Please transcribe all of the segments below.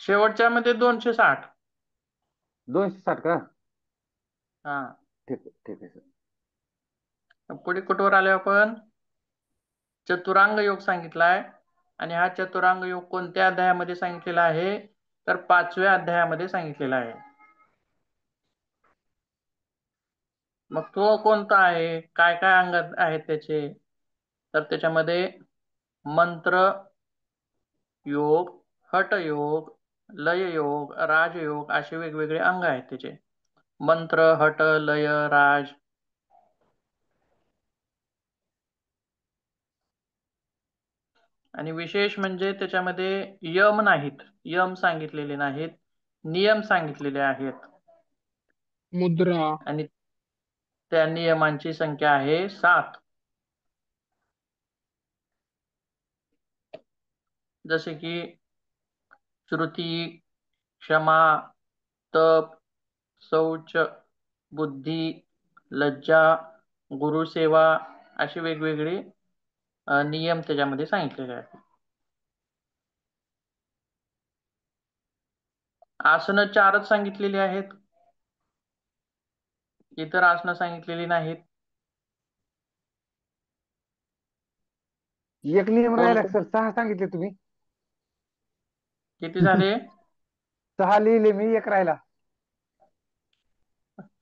शेवटच्या मध्ये 260. 260 का? हा. ठीक आहे, ठीक आहे सर. पुढे कुठवर आलो आपण? चतुरांग योग सांगितलाय. आणि हा चतुरांग योग कोणत्या अध्यायामध्ये सांगितलेला आहे? तर 5व्या अध्यायामध्ये सांगितलेला आहे. मग तो कोणता आहे? काय काय अंग आहेत त्याचे? तर त्याच्यामध्ये मंत्र योग, हठ योग, लय योग, राजयोग असे वेगवेगळे अंग आहेत त्याचे. मंत्र, हठ, लय, राज. आणि विशेष म्हणजे त्याच्यामध्ये यम नाहीत, यम सांगितलेले नाहीत, नियम सांगितलेले आहेत. मुद्रा. आणि त्या नियमांची संख्या आहे 7. जसे की श्रुती, क्षमा, तप, शौच, बुद्धी, लज्जा, गुरुसेवा असे वेगवेगळे नियम त्याच्यामध्ये सांगितलेले आहेत. आसनं 4च सांगितलेली आहेत, इतर आसनं सांगितलेली नाहीत. एक नियम कोण राहिला कोण सर, 6 सांगितले तुम्ही. किती झाले? 6 लिहिले मी, एक राहिला.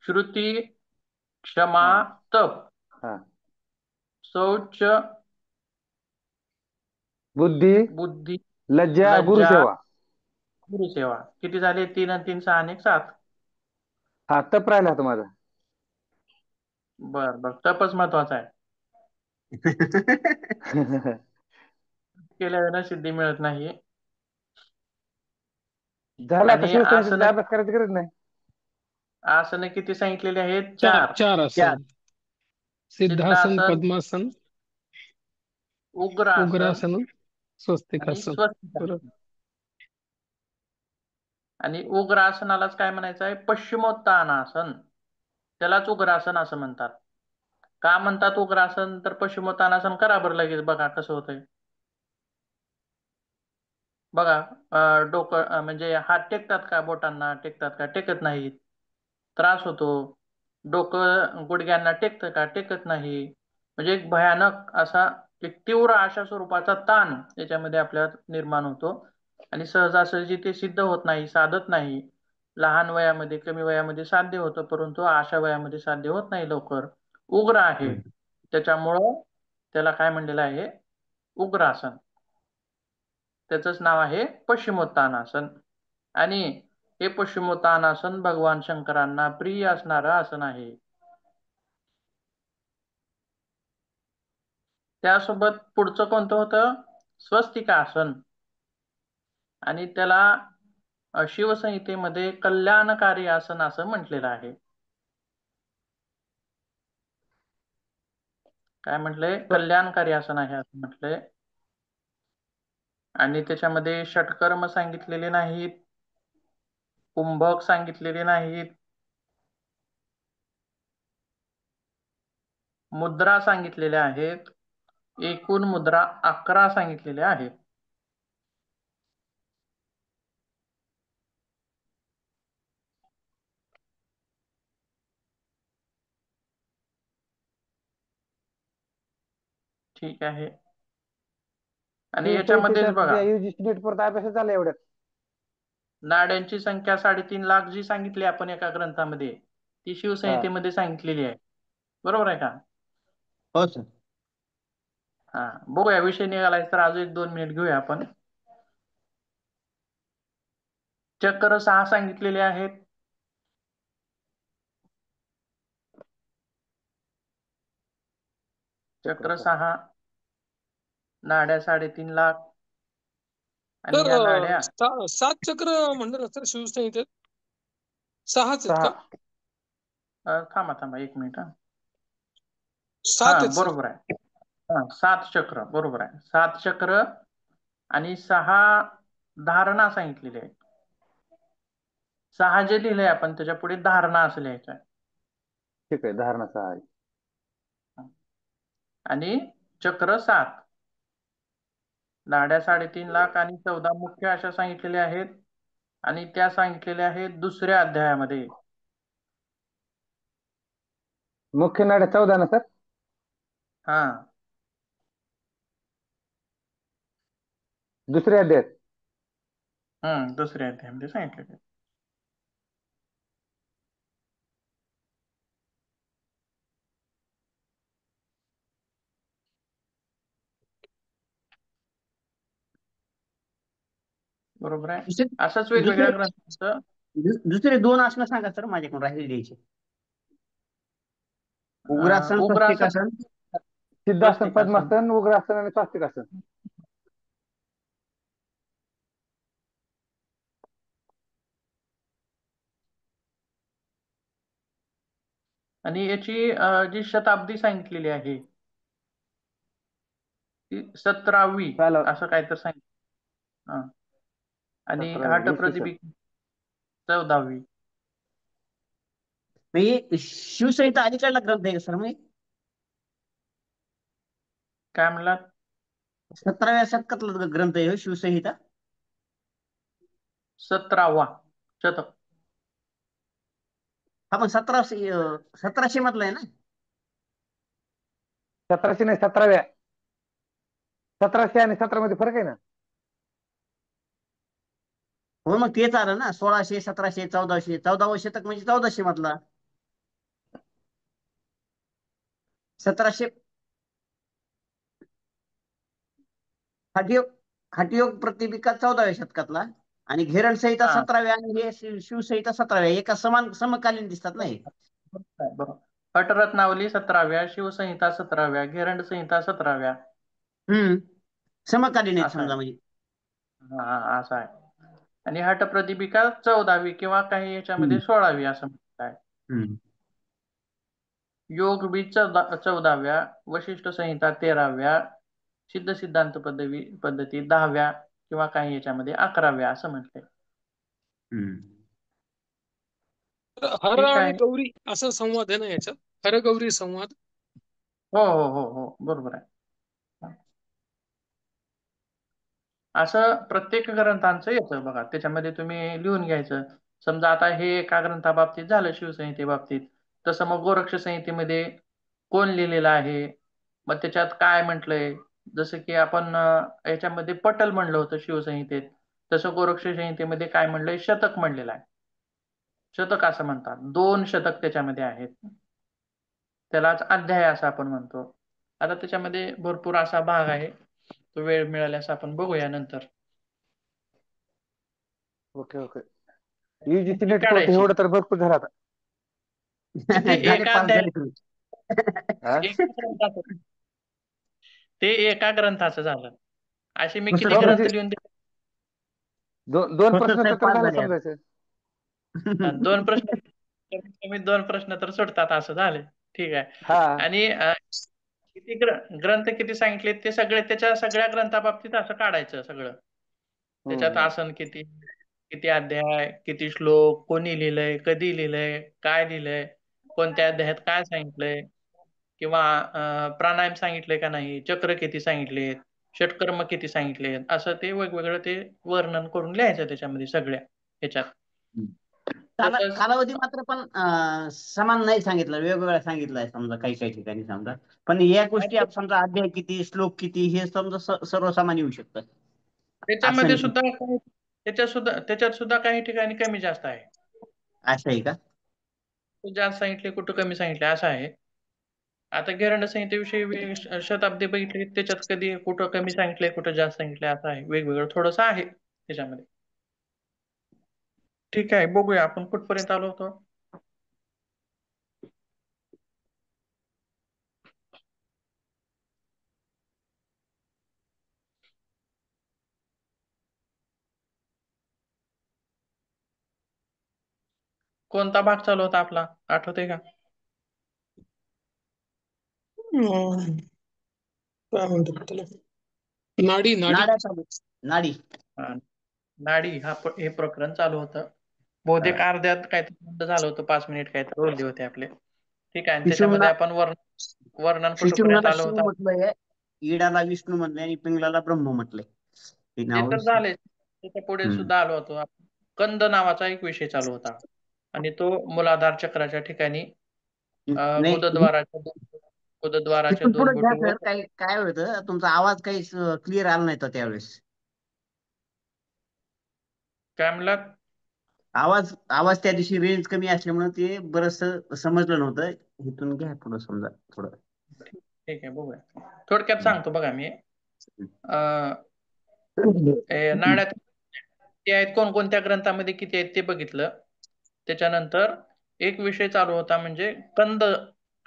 श्रुती, क्षमा, हा तप, हा. शौच, बुद्धी, बुद्धी, लज्जा, लज्जा, गुरुसेवा. गुरुसेवा. किती झाले? 3 आणि 3 6 आणि 7. हा, तप राहिला होता माझा. बर बर, तपच महत्वाचा आहे. केल्यानं सिद्धी मिळत नाही. झालं आता, आणि शिवसैनिकचा अभ्यास करायची गरज नाही. आसनं किती सांगितलेली आहेत? चार 4. चार आसन. सिद्धासन, सिद्धासन, पद्मासन, उग्रासन उग्रासन, आणि स्वस्तिकासन. बरोबर. स्वस्तिकासन. आणि उग्रासनालाच काय म्हणायचं आहे? पश्चिमोत्तानासन. त्यालाच उग्रासन असं म्हणतात. का म्हणतात उग्रासन? तर पश्चिमोत्तानासन करा बरं लगेच, बघा कसं होतंय. बघा, डोकं म्हणजे हात टेकतात का? बोटांना टेकतात का? टेकत नाहीत. त्रास होतो. डोकं गुडघ्यांना टेकतं का? टेकत नाही. म्हणजे एक भयानक असा, एक तीव्र अशा स्वरूपाचा ताण त्याच्यामध्ये आपल्यात निर्माण होतो. आणि सहजासहजी ते सिद्ध होत नाही, साधत नाही. लहान वयामध्ये, कमी वयामध्ये साध्य होतं, परंतु अशा वयामध्ये साध्य होत नाही लवकर. उग्र आहे. त्याच्यामुळं त्याला काय म्हणलेलं आहे? उग्रासन. त्याचंच नाव आहे पश्चिमोत्तानासन. आणि हे पश्चिमोत्तानासन भगवान शंकरांना प्रिय असणारं आसन आहे. त्यासोबत पुढचं कोणतं होतं? स्वस्तिकासन. आणि त्याला शिवसंहितेमध्ये कल्याणकारी आसन असं म्हटलेलं आहे. काय म्हटलंय? कल्याणकारी आसन आहे असं म्हटलंय. आणि त्याच्यामध्ये षटकर्म सांगितलेले नाहीत, कुंभक सांगितलेले नाहीत, मुद्रा सांगितलेल्या आहेत. एकूण मुद्रा 11 सांगितलेल्या आहेत. ठीक आहे. आणि शिवसंहितेचा याच्यामध्येच बघा, त्या UGC नेट परत अभ्यास झाला एवढ्यात. नाड्यांची संख्या 3.5 लाख जी सांगितली आपण एका ग्रंथामध्ये, ती हा. शिवसंहितेमध्ये सांगितलेली आहे. बरोबर आहे का? हो सर. हा, बघूया. विषय निघालाय तर अजून 1-2 मिनिट घेऊया आपण. चक्र 6 सांगितलेले आहेत. चक्र 6, नाड्या 3.5 लाख. आणि तर या नाड्या 7 चक्र म्हणलं ना सर शिवसंहितेत? 6च आहेत 6. का? थांबा थांबा 1 मिनिट. 7 आहेत सर. बरोबर आहे. 7 चक्र बरोबर आहे. 7 चक्र आणि 6 धारणा सांगितलेल्या आहेत. 6 जे लिहिलंय आपण त्याच्या पुढे धारणा असं लिहायचं आहे. ठीक आहे, धारणा 6 आहे. आणि चक्र 7, नाड्या 3.5 लाख आणि 14 मुख्य अशा सांगितलेल्या आहेत. आणि त्या सांगितलेल्या आहेत दुसऱ्या अध्यायामध्ये. मुख्य नाड्या 14 ना सर? हा, दुसऱ्या अध्यायात. दुसऱ्या अध्यायामध्ये सांगितलेले आहेत. बरोबर आहे. दुसरे असंच वेगवेगळ्या दुसरे ग्रंथांचं दुसरे 2 असणं सांगा सर, माझ्याकडून राहिले द्यायचे. उग्रासन, उग्रासन, स्वस्तिकासन. सिद्धासन, स्वस्तिकासन पद्मासन, उग्रासन आणि स्वास्तिकासन. आणि याची जी शताब्दी सांगितलेली आहे ती 17वी चालू असं काहीतरी सांगितलं. आणि 17 इसवी सन. हटप्रतिबिक 14वी. म्हणजे शिवसंहिता अलीकडला ग्रंथ आहे सर? म्हणजे काय म्हणलात? 17व्या शतकातला ग्रंथ आहे हो शिवसंहिता? 17वा शतक. हा, पण 1700 मधला आहे ना? 1700 नाही, 17व्या. 1700 आणि 17 मध्ये फरक आहे ना. हो, मग तेच आलं ना. 1600, 1700, 1400. 14वं शतक म्हणजे 1400 मधला. 1700 हठयोग हठयोग प्रतिबिका 14व्या शतकातला, आणि घेरण संहिता हा, 17व्या, आणि हे शिवसंहिता 17व्या. एका समकालीन दिसतात ना हे. बरोबर. हटरत्नावली 17व्या, शिवसंहिता 17व्या, घेरंड संहिता 17व्या. हम्म समकालीन आहेत असं आहे. समजा म्हणजे. असं आहे. आणि हटप्रतिबिका 14वी किंवा काही याच्यामध्ये हम्म. 16वी असं म्हणत आहे. हम्म. योग बीज 14व्या, वशिष्ठ संहिता 13व्या, सिद्ध सिद्धांत पद्धती 10व्या किंवा काही याच्यामध्ये 11व्या असं म्हटलंय. हम्म. हर ठीक आणि आहे. गौरी असा संवाद आहे ना याच्यात? हर गौरी संवाद. हो हो हो हो, बरोबर आहे. असं प्रत्येक ग्रंथांचं येतं बघा, त्याच्यामध्ये तुम्ही लिहून घ्यायचं. समजा आता हे एका ग्रंथाबाबतीत झालं शिवसंहितेबाबतीत, तसं मग गोरक्ष संहितेमध्ये कोण लिहिलेलं आहे, मग त्याच्यात काय म्हटलंय. जसं की आपण याच्यामध्ये पटल म्हणलं होतं शिवसंहितेत, तसं गोरक्ष संहितेमध्ये काय म्हणलंय, शतक म्हणलेलं आहे. शतक असं म्हणतात. 2 शतक त्याच्यामध्ये आहेत. त्यालाच अध्याय असं आपण म्हणतो. आता त्याच्यामध्ये भरपूर असा भाग आहे, तो वेळ मिळाल्यास आपण बघूया नंतर. Okay okay. युजीसी ती नेट कोर्स काढायची. एवढं तर भरपूर झालं आता. किती झाले, एका पास अध्याय, झाले तुम्ही. हा? एका ग्रंथाचं, ते एका ग्रंथाचं झालं. असे मी खुसर किती हो साहेब, ग्रंथ म्हणजे लिहून दिले. दोन खुसर प्रश्न साहेब तर पास झालं झाले आता. समजायचं. 2 प्रश्न, कमीत कमी 2 प्रश्न तर सुटतात असं झाले. ठीक आहे. हा. आणि किती ग्रंथ किती सांगितले ते सगळे त्याच्या सगळ्या ग्रंथाबाबतीत असं काढायचं सगळं. त्याच्यात हम्म. आसन किती, किती अध्याय, किती श्लोक, कोणी लिहिलंय, कधी लिहिलंय, काय लिहिलंय, कोणत्या अध्यायात काय सांगितलंय, किंवा प्राणायाम सांगितले का नाही, चक्र किती सांगितलेत, षटकर्म किती सांगितलेत, असं ते वेगवेगळं ते वर्णन करून लिहायचं त्याच्यामध्ये सगळ्या ह्याच्यात. तसंच कालावधी मात्र पण समान नाही सांगितलं, वेगवेगळा सांगितलं आहे समजा काही काही ठिकाणी समजा. पण या गोष्टी समजा अध्याय किती, श्लोक किती, हे समजा सर्वसामान्य येऊ शकतात. त्याच्यामध्ये आसन किती, सुद्धा त्याच्यात सुद्धा काही ठिकाणी कमी जास्त आहे. असं आहे का? कुठं जास्त सांगितले, कुठं कमी सांगितले असं आहे. आता घेरंड संहितेविषयी शताब्दी बघितली, त्याच्यात कधी कुठं कमी सांगितलंय, कुठं जास्त सांगितलंय असं आहे. वेगवेगळं थोडंसं आहे त्याच्यामध्ये. ठीक आहे, बघूया आपण कुठपर्यंत आलो होतो. कोणता भाग चालू होता आपला, आठवतंय का? काय म्हणतात त्याला? नाडी नाडी. नाड्या चालू, नाडी. हा, नाडी हे प्रकरण चालू होतं. बहुतेक अर्ध्यात काहीतरी बंद झालं होतं, 5 मिनिट काहीतरी उरले होते आपले. ठीक आहे. आणि त्याच्यामध्ये सुषुम्ना, आपण वर्णन कुठपर्यंत सुषुम्नाला आलो शिव होता. म्हटलंय, इडाला विष्णू म्हटलंय, आणि पिंगलाला ब्रह्म म्हटलंय. हे ते नाव. तर झाले, त्याच्या पुढे सुद्धा आलो होतो. कंद नावाचा एक विषय चालू होता आणि तो मूलाधार चक्राच्या ठिकाणी नाही गुदद्वाराच्या तिथून दोन पुढे घ्या बोटीवर. सर. काय काय होतं, तुमचा आवाज काही क्लिअर आला नाही तर त्यावेळेस. काय म्हणलात? आवाज आवाज त्या दिवशी रेंज कमी असल्यामुळे ते बरस समजलं नव्हतं. इथून घ्या पुढं समजा थोडं. ठीक आहे, बघूया. थोडक्यात सांगतो बघा मी. अं, हम्म. नाण्यात किती आहेत, कोणकोणत्या ग्रंथामध्ये किती आहेत ते बघितलं. त्याच्यानंतर एक विषय चालू होता म्हणजे कंद,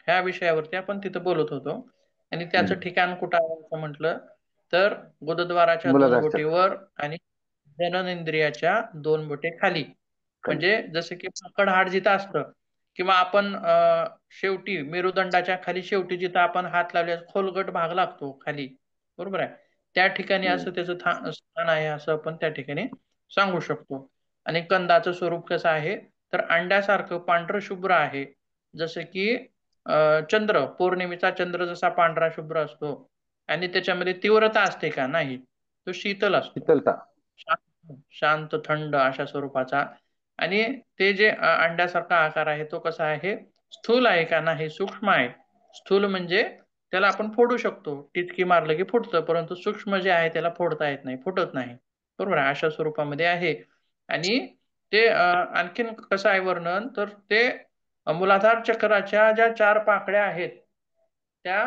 ह्या विषयावरती आपण तिथं बोलत होतो. आणि त्याचं ठिकाण कुठं आहे असं म्हटलं तर गुदद्वाराच्या दोन मूलाधार चक्र बोटीवर आणि जननेंद्रियाच्या दोन बोटे खाली. खाली. म्हणजे जसं की पकडहाड जिथं असतं किंवा आपण शेवटी मेरुदंडाच्या खाली शेवटी जिथं आपण हात लावल्यास खोलगट भाग लागतो खाली, बरोबर आहे, त्या ठिकाणी असं त्याचं स्थान आहे असं आपण त्या ठिकाणी सांगू शकतो. आणि कंदाचं स्वरूप कसं आहे तर अंड्यासारखं पांढरं शुभ्र आहे. जसं की चंद्र, पौर्णिमेचा चंद्र जसा पांढरा शुभ्र असतो आणि त्याच्यामध्ये तीव्रता असते का? नाही, तो शीतल असतो, शीतलता. शांत थंड अशा स्वरूपाचा. आणि ते जे अंड्यासारखा आकार आहे तो कसा आहे? स्थूल आहे का? नाही, सूक्ष्म आहे. स्थूल म्हणजे त्याला आपण फोडू शकतो, टिचकी मारलं की फुटतं, परंतु सूक्ष्म जे आहे त्याला फोडता येत नाही, फुटत नाही, बरोबर आहे, अशा स्वरूपामध्ये आहे. आणि ते आणखीन कसं आहे वर्णन तर ते मूलाधार चक्राच्या ज्या 4 पाकळ्या आहेत त्या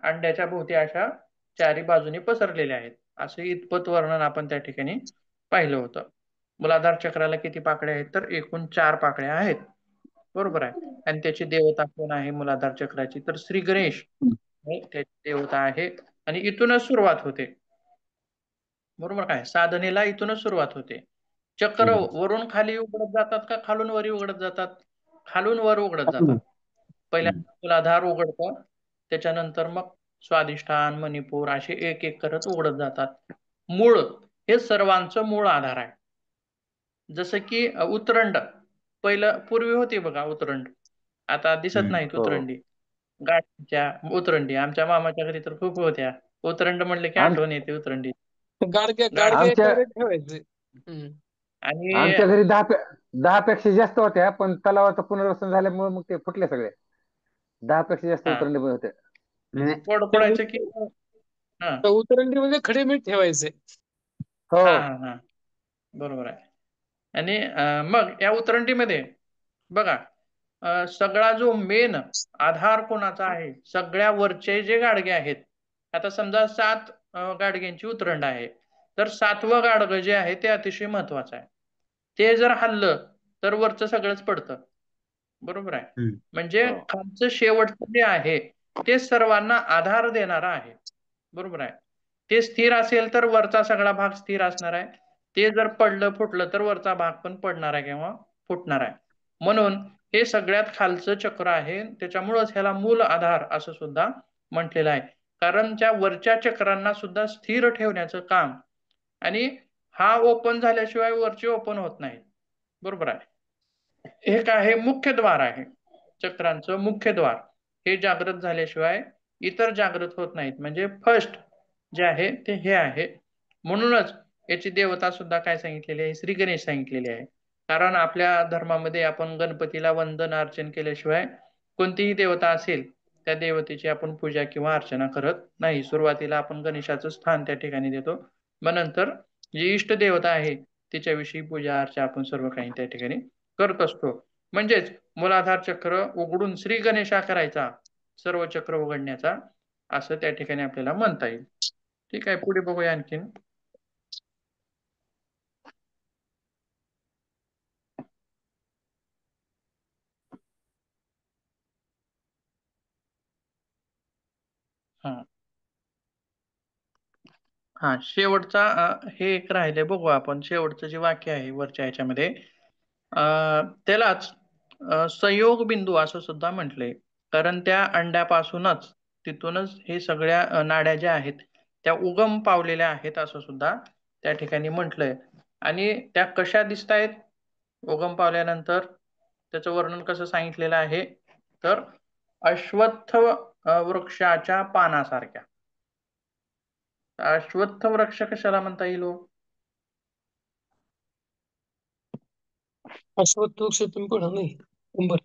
अंड्याच्या भोवती अशा चारी बाजूनी पसरलेल्या आहेत, असं इतपत वर्णन आपण त्या ठिकाणी पाहिलं होतं. मूलाधार चक्राला किती पाकळ्या आहेत तर एकूण 4 पाकळ्या आहेत, बरोबर आहे. आणि त्याची देवता कोण आहे मूलाधार चक्राची तर श्री गणेश हे त्याची देवता आहे. आणि इथूनच सुरुवात होते, बरोबर काय, साधनेला इथूनच सुरुवात होते. चक्र वरून खाली उघडत जातात का खालून वरी उघडत जातात? खालून वर उघडत जातात. पहिल्यांदा मूलाधार उघडतं, त्याच्यानंतर मग स्वादिष्ठान, मणिपूर असे एक एक करत उघडत जातात. मूळ हे सर्वांचं मूळ आधार आहे. जसं की उतरंड पहिलं पूर्वी होती बघा उतरंड, आता दिसत नाहीत हो. उतरंडी. गाठच्या उतरंडी आमच्या मामाच्या घरी तर खूप होत्या. उतरंड म्हणले की आम आठवण येते उतरंडी. गाडगे गाडगे गाठ आमच्या याच्यामध्ये ठेवायचे. आणि आमच्या घरी 10 पेक्षा जास्त होत्या, पण तलावाचं पुनर्वसन झाल्यामुळे मग ते फुटले सगळे. 10 पेक्षा जास्त हा उतरंडे पण होते. त्या पडायचं की हा उतरंडीमध्ये खडे मीठ ठेवायचे. हो. हा हा हा बरोबर आहे. आणि मग या उतरंडीमध्ये बघा सगळा जो मेन आधार कोणाचा आहे, सगळ्या वरचे जे गाडगे आहेत, आता समजा 7 गाडग्यांची उतरंड आहे, तर 7वं गाडगं जे आहे ते अतिशय महत्वाचं आहे. ते जर हल्लं तर वरचं सगळंच पडतं, बरोबर आहे. म्हणजे हो. खालचं शेवटचं जे आहे ते सर्वांना आधार देणारं आहे, बरोबर आहे. ते स्थिर असेल तर वरचा सगळा भाग स्थिर असणार आहे. ते जर पडलं फुटलं तर वरचा भाग पण पडणार आहे किंवा फुटणार आहे. म्हणून हे सगळ्यात खालचं चक्र आहे, त्याच्यामुळेच ह्याला मूल आधार असं सुद्धा म्हटलेलं आहे. कारण त्या वरच्या चक्रांना सुद्धा स्थिर ठेवण्याचं काम, आणि हा ओपन झाल्याशिवाय वरचे ओपन होत नाही, बरोबर आहे. एक आहे मुख्य द्वार आहे, चक्रांचं मुख्य द्वार, हे जागृत झाल्याशिवाय इतर जागृत होत नाहीत. म्हणजे फर्स्ट जे आहे ते हे आहे. म्हणूनच याची देवता सुद्धा काय सांगितलेली आहे? श्री गणेश सांगितलेली आहे. कारण आपल्या धर्मामध्ये आपण गणपतीला वंदन अर्चन केल्याशिवाय कोणतीही देवता असेल त्या देवतेची आपण पूजा किंवा अर्चना करत नाही. सुरुवातीला आपण गणेशाचं स्थान त्या ठिकाणी देतो, मग नंतर जी इष्ट देवता आहे तिच्याविषयी पूजा अर्चा आपण सर्व काही त्या ठिकाणी करत असतो. म्हणजेच मूलाधार चक्र उघडून श्री गणेशा करायचा, सर्व चक्र उघडण्याचा, असं त्या ठिकाणी आपल्याला म्हणता येईल. ठीक आहे, पुढे बघूया आणखीन. हा हा शेवटचा हे एक राहिले, बघू आपण शेवटचं जे वाक्य आहे वरच्या ह्याच्यामध्ये त्यालाच संयोग बिंदू असं सुद्धा म्हटलंय. कारण त्या अंड्यापासूनच तिथूनच हे सगळ्या नाड्या ज्या आहेत त्या उगम पावलेल्या आहेत असं सुद्धा त्या ठिकाणी म्हटलंय. आणि त्या कशा दिसतायत उगम पावल्यानंतर? त्याचं वर्णन कसं सांगितलेलं आहे तर अश्वत्थ वृक्षाच्या पानासारख्या. अश्वत्थ वृक्ष कशाला म्हणता येईल हो? अश्वत्थ वृक्ष पिंपळ नाही उंबर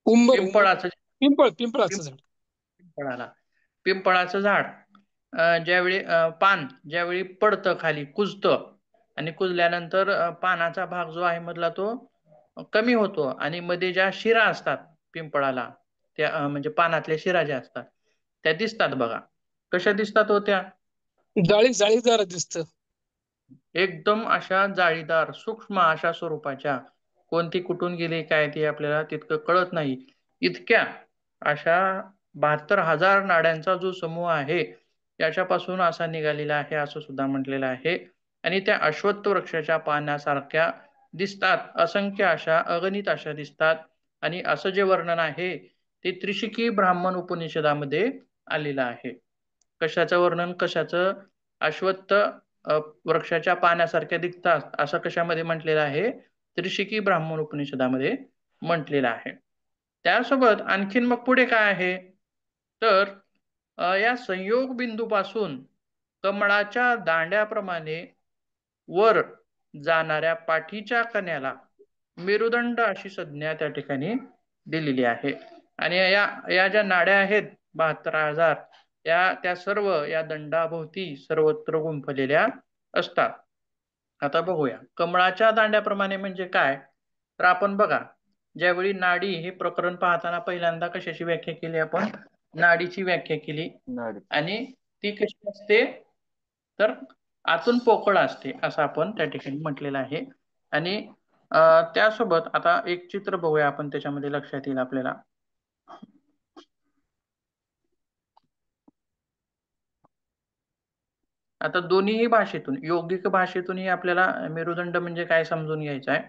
उंबर पिंपळाचं पिंपळाचं झाड. पिंपळाला पिंपळाचं झाड ज्यावेळी पान ज्यावेळी पडतं खाली कुजतं आणि कुजल्यानंतर पानाचा भाग जो आहे मधला तो कमी होतो आणि मध्ये ज्या शिरा असतात पिंपळाला त्या म्हणजे पानातल्या शिरा ज्या असतात त्या दिसतात बघा. कशा दिसतात होत्या? जाळीदार दिसतं. एकदम अशा जाळीदार सूक्ष्म अशा स्वरूपाच्या. कोणती कुठून गेली काय ती आपल्याला तितकं कळत नाही. इतक्या अशा 72,000 नाड्यांचा जो समूह आहे याच्यापासून असा निघालेला आहे असं सुद्धा म्हटलेलं आहे. आणि त्या अश्वत्थ वृक्षाच्या पानासारख्या दिसतात. असंख्य अशा अगणित अशा दिसतात. आणि असं जे वर्णन आहे ते त्रिशिकी ब्राह्मण उपनिषदामध्ये आलेलं आहे. कशाचं वर्णन? कशाचं? अश्वत्थ वृक्षाच्या पानासारख्या दिसतात असं कशामध्ये म्हटलेलं आहे? त्रिशिकी ब्राह्मण उपनिषदामध्ये म्हटलेलं आहे. त्यासोबत आणखीन मग पुढे काय आहे तर या संयोग बिंदूपासून कमळाच्या दांड्याप्रमाणे वर जाणाऱ्या पाठीच्या कण्याला मेरुदंड अशी संज्ञा त्या ठिकाणी दिलेली आहे. आणि या ज्या नाड्या आहेत 72,000 त्या सर्व या दंडाभोवती सर्वत्र गुंफलेल्या असतात. आता बघूया कमळाच्या दांड्याप्रमाणे म्हणजे काय तर आपण बघा ज्यावेळी नाडी हे प्रकरण पाहताना पहिल्यांदा कशाची व्याख्या केली आपण? नाडीची व्याख्या केली. आणि ती कशी असते तर आतून पोकळ असते असं आपण त्या ठिकाणी म्हटलेलं आहे. आणि त्यासोबत आता एक चित्र बघूया आपण त्याच्यामध्ये लक्षात येईल आपल्याला. आता दोन्हीही भाषेतून यौगिक भाषेतूनही आपल्याला मेरुदंड म्हणजे काय समजून घ्यायचं आहे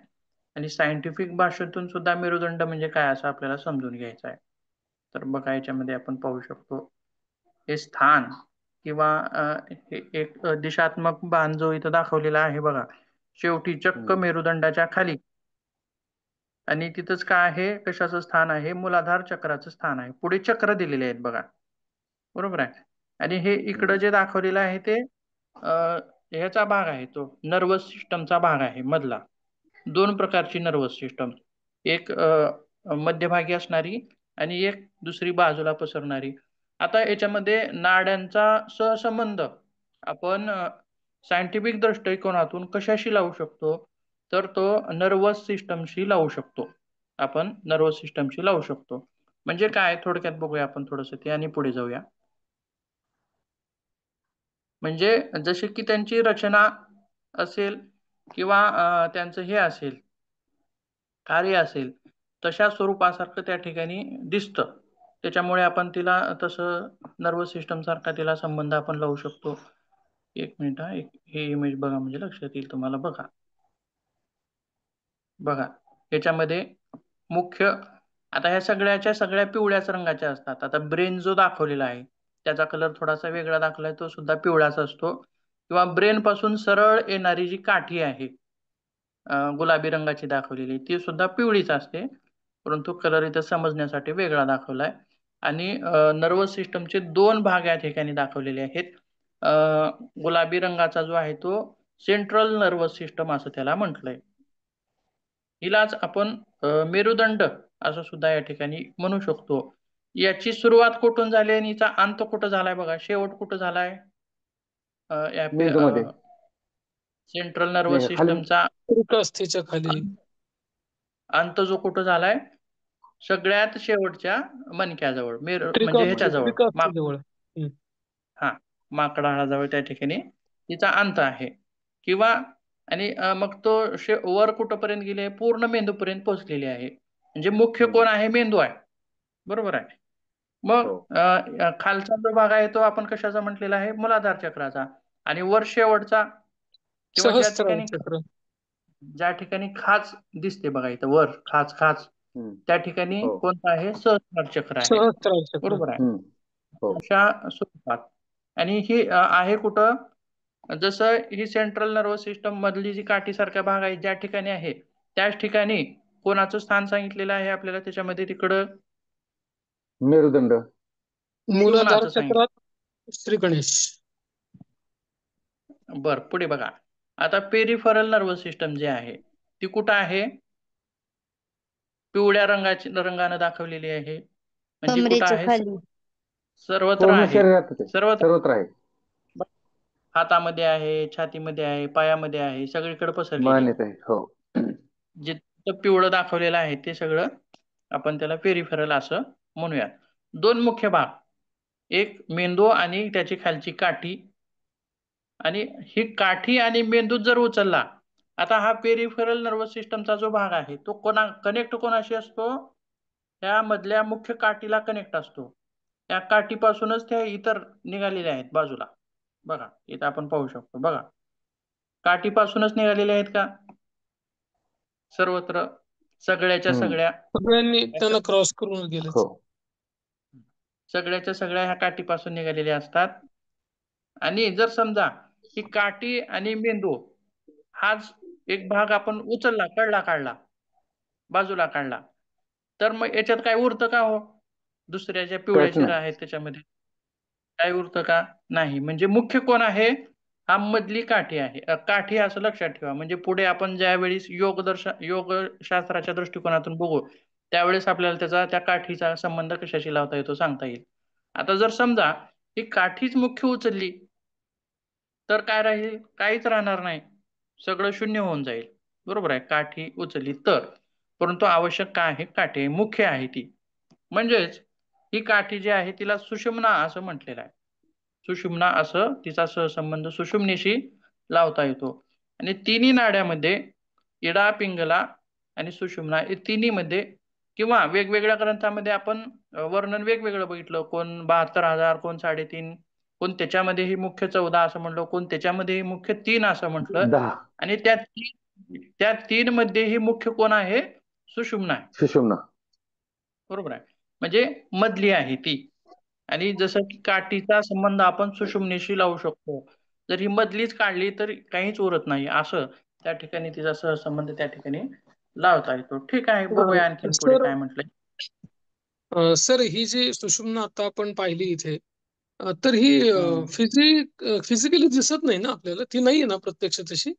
आणि सायंटिफिक भाषेतून सुद्धा मेरुदंड म्हणजे काय असं आपल्याला समजून घ्यायचं आहे. तर बघा याच्यामध्ये आपण पाहू शकतो हे स्थान किंवा हे एक दिशात्मक बाण जो इथं दाखवलेला आहे बघा शेवटी चक्क मेरुदंडाच्या खाली. आणि तिथंच काय आहे? कशाचं स्थान आहे? मूलाधार चक्राचं स्थान आहे. पुढे चक्र दिलेले आहेत बघा. बरोबर आहे. आणि हे इकडं जे दाखवलेलं आहे ते ह्याचा भाग आहे तो नर्वस सिस्टमचा भाग आहे मधला. दोन प्रकारची नर्वस सिस्टम, एक मध्यभागी असणारी आणि एक दुसरी बाजूला पसरणारी. आता याच्यामध्ये नाड्यांचा सहसंबंध आपण सायंटिफिक दृष्टिकोनातून कशाशी लावू शकतो तर तो नर्वस सिस्टमशी लावू शकतो. आपण नर्वस सिस्टमशी लावू शकतो. म्हणजे काय थोडक्यात बघूया आपण थोडंसं ते आणि पुढे जाऊया. म्हणजे जसे की त्यांची रचना असेल किंवा त्यांचं हे असेल कार्य असेल तशा स्वरूपासारखं त्या ठिकाणी दिसतं. त्याच्यामुळे आपण तिला तसं नर्वस सिस्टम सारखा तिला संबंध आपण लावू शकतो. एक मिनिट हे इमेज बघा म्हणजे लक्षात येईल तुम्हाला. बघा याच्यामध्ये मुख्य आता ह्या सगळ्या पिवळ्याच रंगाच्या असतात. आता ब्रेन जो दाखवलेला आहे त्याचा कलर थोडासा वेगळा दाखवलाय तो सुद्धा पिवळाच असतो. किंवा ब्रेन पासून सरळ येणारी जी काठी आहे गुलाबी रंगाची दाखवलेली ती सुद्धा पिवळीच असते. परंतु कलर इथं समजण्यासाठी वेगळा दाखवलाय. आणि नर्वस सिस्टमचे दोन भाग या ठिकाणी दाखवलेले आहेत. गुलाबी रंगाचा जो आहे तो सेंट्रल नर्वस सिस्टम असं त्याला म्हटलंय. हिलाच आपण मेरुदंड असं सुद्धा या ठिकाणी म्हणू शकतो. याची सुरुवात कुठून झाली आणि हिचा अंत कुठं झालाय बघा. शेवट कुठं झालाय मेंदूमध्ये सेंट्रल नर्वस खाली सिस्टमचा त्रिकास्थीच्या खाली अंत जो कुठं झालाय सगळ्यात शेवटच्या मणक्याजवळ म्हणजे ह्याच्याजवळ त्रिकास्थीजवळ. हा माकडाजवळ त्या ठिकाणी तिचा अंत आहे. किंवा आणि मग तो वर कुठपर्यंत गेले पूर्ण मेंदूपर्यंत पोहोचलेले आहे. म्हणजे मुख्य कोण आहे? मेंदू आहे. बरोबर आहे. मग खालचा जो भाग आहे तो आपण कशाचा म्हटलेला आहे? मूलाधार चक्राचा. आणि वर शेवटचा किंवा ज्या ठिकाणी खाच दिसते बघा इथं वर खाच त्या ठिकाणी कोणतं आहे? सहस्रार चक्र आहे. बरोबर आहे. अशा स्वरूपात. आणि ही आहे कुठं? जसं ही सेंट्रल नर्वस सिस्टम मधली जी काठीसारखा भाग आहे ज्या ठिकाणी आहे त्याच ठिकाणी कोणाचं स्थान सांगितलेलं आहे आपल्याला त्याच्यामध्ये तिकडं? मेरुदंड. मूलाधार चक्रात श्री गणेश. बर पुढे बघा. आता पेरिफरल नर्वस सिस्टम जे आहे ती कुठं आहे? पिवळ्या रंगानं दाखवलेली आहे. म्हणजे कुठं कमरेच्या आहे? खाली. सर्वत्र पूर्ण आहे. शरीरात ते सर्वत्र. सर्वत्र आहे. हातामध्ये आहे, छातीमध्ये आहे, पायामध्ये आहे, सगळीकडे पसरलेली आहे. मान्यता आहे. हो. जिथं पिवळं दाखवलेलं आहे ते सगळं आपण त्याला पेरिफेरल असं म्हणूया. दोन मुख्य भाग, एक मेंदू आणि त्याची खालची काठी. आणि ही काठी आणि मेंदू जर उचलला, आता हा पेरिफेरल नर्वस सिस्टमचा जो भाग आहे तो कनेक्ट कोणाशी असतो? त्या मधल्या मुख्य काठीला कनेक्ट असतो. त्या काठीपासूनच त्या इतर निघालेल्या आहेत बाजूला. बघा इथं आपण पाहू शकतो. बघा, काठीपासूनच निघालेल्या आहेत का सर्वत्र, सगळ्याच्या हम्म. सगळ्या? सगळ्यांनी त्यांना क्रॉस करून गेलेच. हो. सगळ्याच्या सगळ्या ह्या काठीपासून निघालेल्या असतात. आणि जर समजा ही काठी आणि मेंदू हाच एक भाग आपण उचलला, काढला, बाजूला काढला, तर मग याच्यात काय उरतं का हो? दुसऱ्या ज्या पिवळ्या काहीच शिरा नाही. आहेत त्याच्यामध्ये काय उरतं का? नाही. म्हणजे मुख्य कोण आहे? हा मधली काठी आहे. काठी असं लक्षात ठेवा. म्हणजे पुढे आपण ज्यावेळेस योगशास्त्राच्या दृष्टिकोनातून बघू, त्यावेळेस आपल्याला त्याचा त्या काठीचा संबंध कशाशी लावता येतो सांगता येईल. आता जर समजा ही काठीच मुख्य उचलली तर काय राहील? काहीच राहणार नाही, सगळं शून्य होऊन जाईल. बरोबर आहे, काठी उचलली तर. परंतु आवश्यक काय आहे? काठी आहे, मुख्य आहे ती. म्हणजेच ही काठी जी आहे तिला सुषुम्ना असं म्हटलेलं आहे. सुषुम्ना असं तिचा सहसंबंध सुषुम्नेशी लावता येतो. आणि तिन्ही नाड्यामध्ये इडा, पिंगला आणि सुषुम्ना हे तिन्ही मध्ये, किंवा वेगवेगळ्या ग्रंथामध्ये आपण वर्णन वेगवेगळं बघितलं. कोण 72,000, कोण 3.5, कोण त्याच्यामध्येही मुख्य 14 असं म्हटलं, कोण त्याच्यामध्येही मुख्य 3 असं म्हटलं. 10 आणि त्या 3 मध्येही मुख्य कोण आहे? सुषुम्ना आहे. सुषुम्ना. बरोबर आहे, म्हणजे मधली आहे ती. आणि जसं की काठीचा संबंध आपण सुषुम्नेशी लावू शकतो, जर ही मधलीच काढली तर काहीच उरत नाही, असं त्या ठिकाणी तिचा सहसंबंध त्या ठिकाणी लावता येतो. ठीक आहे, बघूया आणखीन पुढे सर काय म्हटलंय. सर ही जी सुषुम्ना आता आपण पाहिली इथे, तर ही हम्म. फिजिकली दिसत नाही ना आपल्याला? ती नाहीये ना प्रत्यक्ष तशी?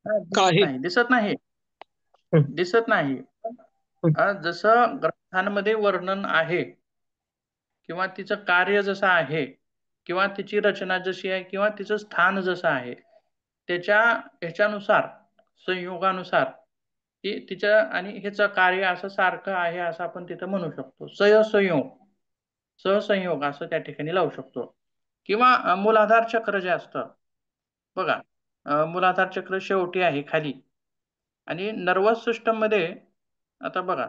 हा, का दिसत आहे? नाही, दिसत नाही, हं, दिसत नाही. हं. जसं ग्रंथांमध्ये वर्णन आहे, किंवा तिचं कार्य जसं आहे, किंवा तिची रचना जशी आहे, किंवा तिचं स्थान जसं आहे, त्याच्या ह्याच्यानुसार, संयोगानुसार तिच्या आणि ह्याचं कार्य असं सारखं आहे असं आपण तिथं म्हणू शकतो. सहसंयोग असं त्या ठिकाणी लावू शकतो. किंवा मूलाधार चक्र जे असतं बघा, मूलाधार चक्र शेवटी आहे खाली. आणि नर्वस सिस्टम मध्ये आता बघा,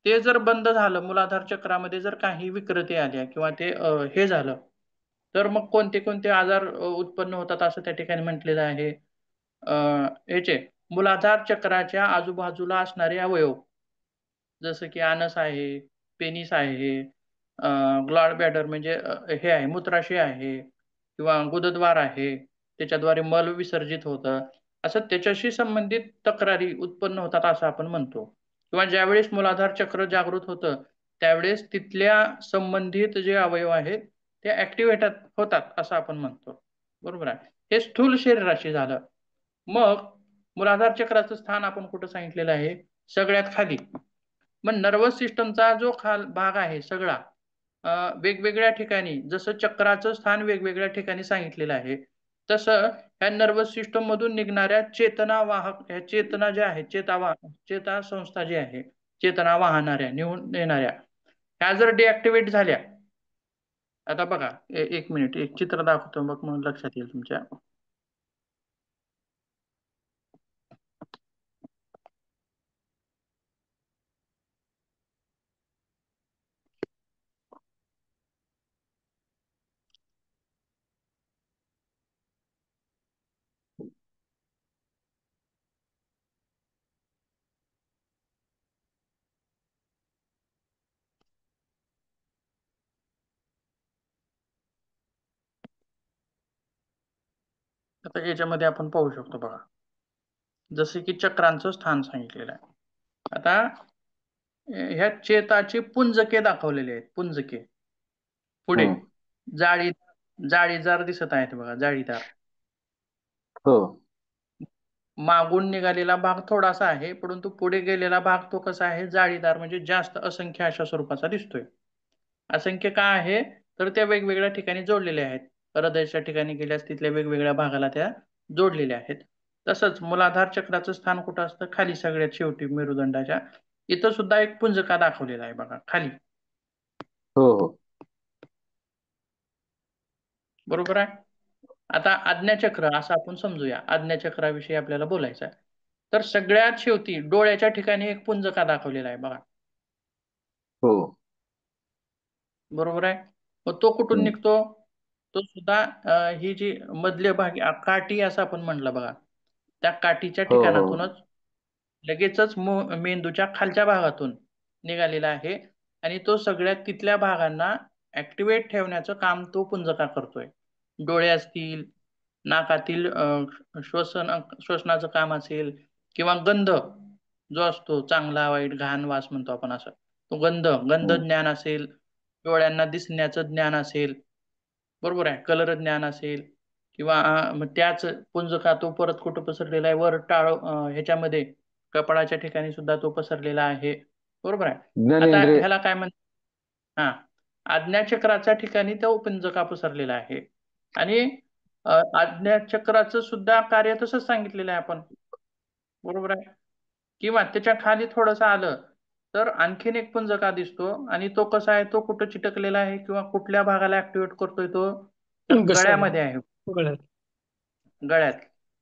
ते जर बंद झालं, मूलाधार चक्रामध्ये जर काही विकृती आल्या किंवा ते हे झालं, तर मग कोणते कोणते आजार उत्पन्न होतात असं त्या ठिकाणी म्हटलेलं आहे. याचे मूलाधार चक्राच्या आजूबाजूला असणारे अवयव, जसं की आनस आहे, पेनिस आहे, ग्लॉड बॅडर म्हणजे हे आहे मूत्राशय आहे, किंवा गुदद्वार आहे, त्याच्याद्वारे मल विसर्जित होतं, असं त्याच्याशी संबंधित तक्रारी उत्पन्न होतात असं आपण म्हणतो. किंवा ज्यावेळेस मूलाधार चक्र जागृत होतं त्यावेळेस तिथल्या संबंधित जे अवयव आहेत ते ऍक्टिव्हेट होतात असं आपण म्हणतो. बरोबर आहे, हे स्थूल शरीराशी झालं. मग मूलाधार चक्राचं स्थान आपण कुठं सांगितलेलं आहे? सगळ्यात खाली. मग नर्वस सिस्टमचा जो भाग आहे सगळा वेगवेगळ्या ठिकाणी, जसं चक्राचं स्थान वेगवेगळ्या ठिकाणी सांगितलेलं आहे, तसं ह्या नर्वस सिस्टम मधून निघणाऱ्या चेतना वाहक, ह्या चेतना ज्या आहेत, चेता संस्था जी आहे, चेतना वाहणाऱ्या, निघून नेणाऱ्या, ह्या जर डिऍक्टिव्हेट झाल्या, आता बघा, एक मिनिट, एक चित्र दाखवतो मग मग लक्षात येईल तुमच्या. आता याच्यामध्ये आपण पाहू शकतो बघा, जसे की चक्रांचं स्थान सांगितलेलं आहे. आता ह्या चेताचे पुंजके दाखवलेले आहेत, पुंजके पुढे हम्म. जाळीदार दिसत आहेत बघा, जाळीदार. हो. मागून निघालेला भाग थोडासा आहे, परंतु पुढे गेलेला भाग तो कसा आहे, जाळीदार, म्हणजे जास्त असंख्य अशा स्वरूपाचा दिसतोय. असंख्य का आहे, तर त्या वेगवेगळ्या ठिकाणी जोडलेल्या आहेत. हृदयाच्या ठिकाणी गेल्यास तिथल्या वेगवेगळ्या भागाला त्या जोडलेल्या आहेत. तसंच मूलाधार चक्राचं स्थान कुठं असतं, खाली सगळ्यात शेवटी मेरुदंडाच्या. इथं सुद्धा एक पुंजका दाखवलेला आहे बघा खाली. हो हो. बरोबर आहे. आता आज्ञाचक्र असं आपण समजूया, आज्ञाचक्राविषयी आपल्याला बोलायचं आहे. तर सगळ्यात शेवटी डोळ्याच्या ठिकाणी एक पुंजका दाखवलेला आहे बघा. हो. बरोबर आहे. मग तो कुठून हम्म. निघतो, तो सुद्धा ही जी मधले भाग काठी असं आपण म्हणलं बघा, त्या काठीच्या हो हो. ठिकाणातूनच लगेचच मेंदूच्या खालच्या भागातून निघालेला आहे. आणि तो सगळ्या तिथल्या भागांना ऍक्टिव्हेट ठेवण्याचं काम तो पुंजका करतोय. डोळे असतील, नाकातील श्वसनाचं काम असेल, किंवा गंध जो असतो, चांगला वाईट घाण वास म्हणतो आपण असं, तो गंध हम्म. ज्ञान असेल, डोळ्यांना दिसण्याचं ज्ञान असेल, बरोबर आहे, कलर ज्ञान असेल, किंवा मग त्याच पुंजका तो परत कुठं पसरलेला आहे, वर ह्याच्यामध्ये कपाळाच्या ठिकाणी सुद्धा तो पसरलेला आहे. बरोबर आहे. आता ज्ञानेंद्रिय. ह्याला काय हा, आज्ञाचक्राच्या ठिकाणी तो पुंजका पसरलेला आहे. आणि आज्ञाचक्राचं सुद्धा कार्य तसंच सांगितलेलं आहे आपण. बरोबर आहे. किंवा त्याच्या खाली थोडस आलं तर आणखीन एक पुंजका दिसतो, आणि तो कसा आहे, तो कुठं चिटकलेला आहे किंवा कुठल्या भागाला ऍक्टिव्हेट करतोय तो, तर घशाला, गळ्यामध्ये आहे. गळ्यात. गळ्यात.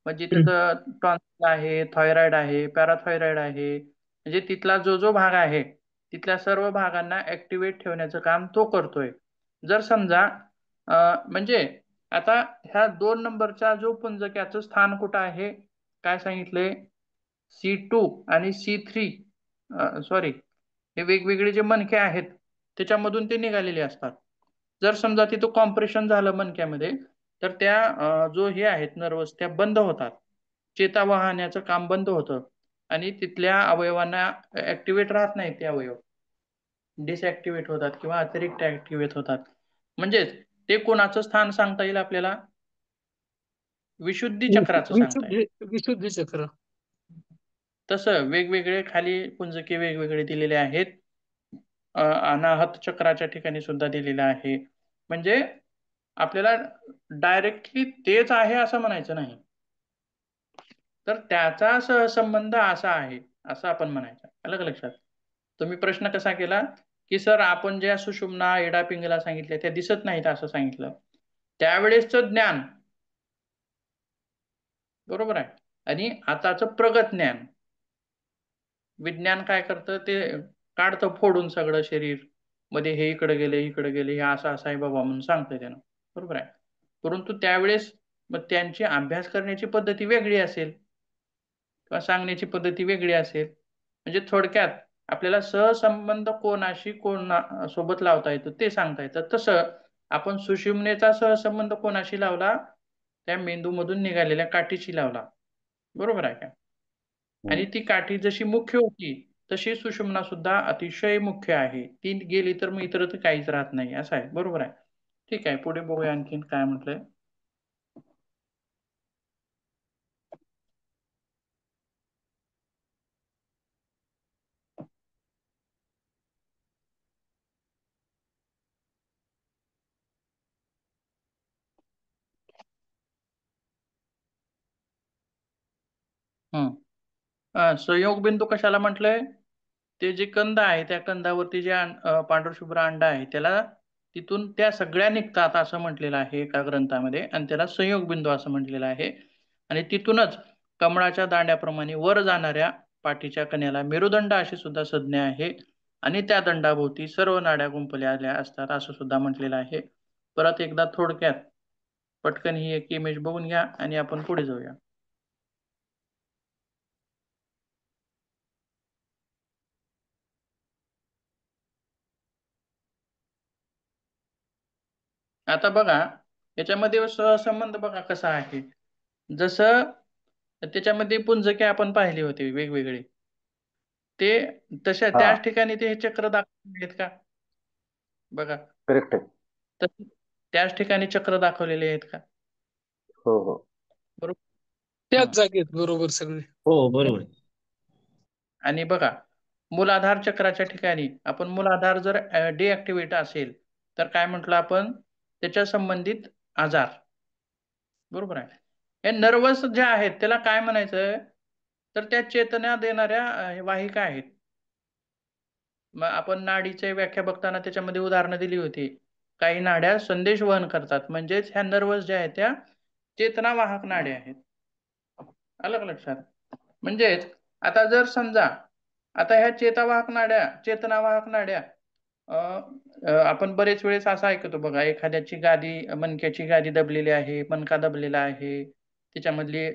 म्हणजे हम्म. तिथं टॉन्सिल आहे, थायरॉइड आहे, पॅराथायरॉइड आहे, म्हणजे तिथला जो जो भाग आहे तिथल्या सर्व भागांना ऍक्टिव्हेट ठेवण्याचं काम तो करतोय. जर समजा म्हणजे आता ह्या 2 नंबरच्या जो पुंजक्याचं स्थान कुठं आहे, काय सांगितलंय, C2 आणि C3, सॉरी, हे वेगवेगळे जे मणके आहेत त्याच्यामधून ते निघालेले असतात. जर समजा तिथं कॉम्प्रेशन झालं मणक्यामध्ये, तर त्या जो हे आहेत नर्वस, त्या बंद होतात, चेता वाहण्याचं काम बंद होतं, आणि तिथल्या अवयवांना ऍक्टिव्हेट राहत नाही ते अवयव, डिसऍक्टिव्हेट होतात किंवा अतिरिक्त ऍक्टिव्हेट होतात. म्हणजेच ते कोणाचं स्थान सांगता येईल आपल्याला, विशुद्धी चक्राचं सांगता येईल. विशुद्धी, विशुद्धी चक्र. तसं वेगवेगळे खाली पुंजके वेगवेगळे दिलेले आहेत. अनाहत चक्राच्या ठिकाणी सुद्धा दिलेलं आहे. म्हणजे आपल्याला डायरेक्टली तेच आहे असं म्हणायचं नाही, तर त्याचा सहसंबंध असा आहे असं आपण म्हणायचं. आलं का लक्षात? तुम्ही प्रश्न कसा केला, की सर आपण ज्या सुषुम्ना एडा पिंगला सांगितल्या त्या दिसत नाहीत असं सांगितलं, त्यावेळेसचं ज्ञान, बरोबर आहे, आणि आताचं प्रगत ज्ञान, विज्ञान काय करतं, ते काढतं फोडून सगळं शरीर, मध्ये हे इकडे गेले, हे असं असं आहे बाबा म्हणून सांगतंय त्यानं. बरोबर आहे. परंतु त्यावेळेस मग त्यांची अभ्यास करण्याची पद्धती वेगळी असेल, किंवा सांगण्याची पद्धती वेगळी असेल. म्हणजे थोडक्यात आपल्याला सहसंबंध कोणाशी सोबत लावता येतो ते सांगता येतं. तसं आपण सुषुम्नेचा सहसंबंध कोणाशी लावला, त्या मेंदूमधून निघालेल्या काठीशी लावला. बरोबर आहे का? आणि हम्म. ती काठी जशी मुख्य होती तशी सुषुम्ना सुद्धा अतिशय मुख्य आहे. ती गेली तर मग इतर तर काहीच राहत नाही, असं आहे. बरोबर आहे. ठीक आहे, पुढे बघूया आणखीन काय म्हटलंय. संयोग बिंदू कशाला म्हटलंय, ते जे कंद आहे त्या कंदावरती जे पांढरशुभ्र अंड आहे त्याला, तिथून त्या सगळ्या निघतात असं म्हटलेलं आहे एका ग्रंथामध्ये, आणि त्याला संयोग बिंदू असं म्हटलेलं आहे. आणि तिथूनच कमळाच्या दांड्याप्रमाणे वर जाणाऱ्या पाठीच्या कण्याला मेरुदंड अशी सुद्धा संज्ञा आहे. आणि त्या दंडाभोवती सर्व नाड्या गुंफलेल्या असतात असं सुद्धा म्हटलेलं आहे. परत एकदा थोडक्यात पटकन ही एक इमेज बघून घ्या आणि आपण पुढे जाऊया. आता बघा, याच्यामध्ये सहसंबंध बघा कसा आहे. जसं त्याच्यामध्ये पुंजके आपण पाहिले होते वेगवेगळे, ते तशा हा. त्याच ठिकाणी ते हे चक्र दाखवलेले आहेत का बघा, करेक्ट आहे. त्याच ठिकाणी चक्र दाखवलेले आहेत का, हो हो. बरोबर. त्याच जागेत बरोबर सगळे. हो बरोबर आहे. आणि बघा, मूलाधार चक्राच्या ठिकाणी आपण मूलाधार जर डिॲक्टिव्हेट असेल तर काय म्हटलं आपण, त्याच्या संबंधित आजार. बरोबर आहे. हे नर्वस ज्या आहेत त्याला काय म्हणायचं, तर त्या चेतना देणाऱ्या वाहिका आहेत. मग आपण नाडीची व्याख्या बघताना त्याच्यामध्ये उदाहरणं दिली होती. काही नाड्या संदेश वहन करतात, म्हणजेच ह्या नर्वस ज्या आहेत त्या चेतनावाहक नाड्या आहेत. आलं का लक्षात? म्हणजेच आता जर समजा आता ह्या चेतनावाहक नाड्या आपण बरेच वेळेस असं ऐकतो बघा, एखाद्याची गादी, मणक्याची गादी दबलेली आहे, मणका दबलेला आहे, त्याच्यामधली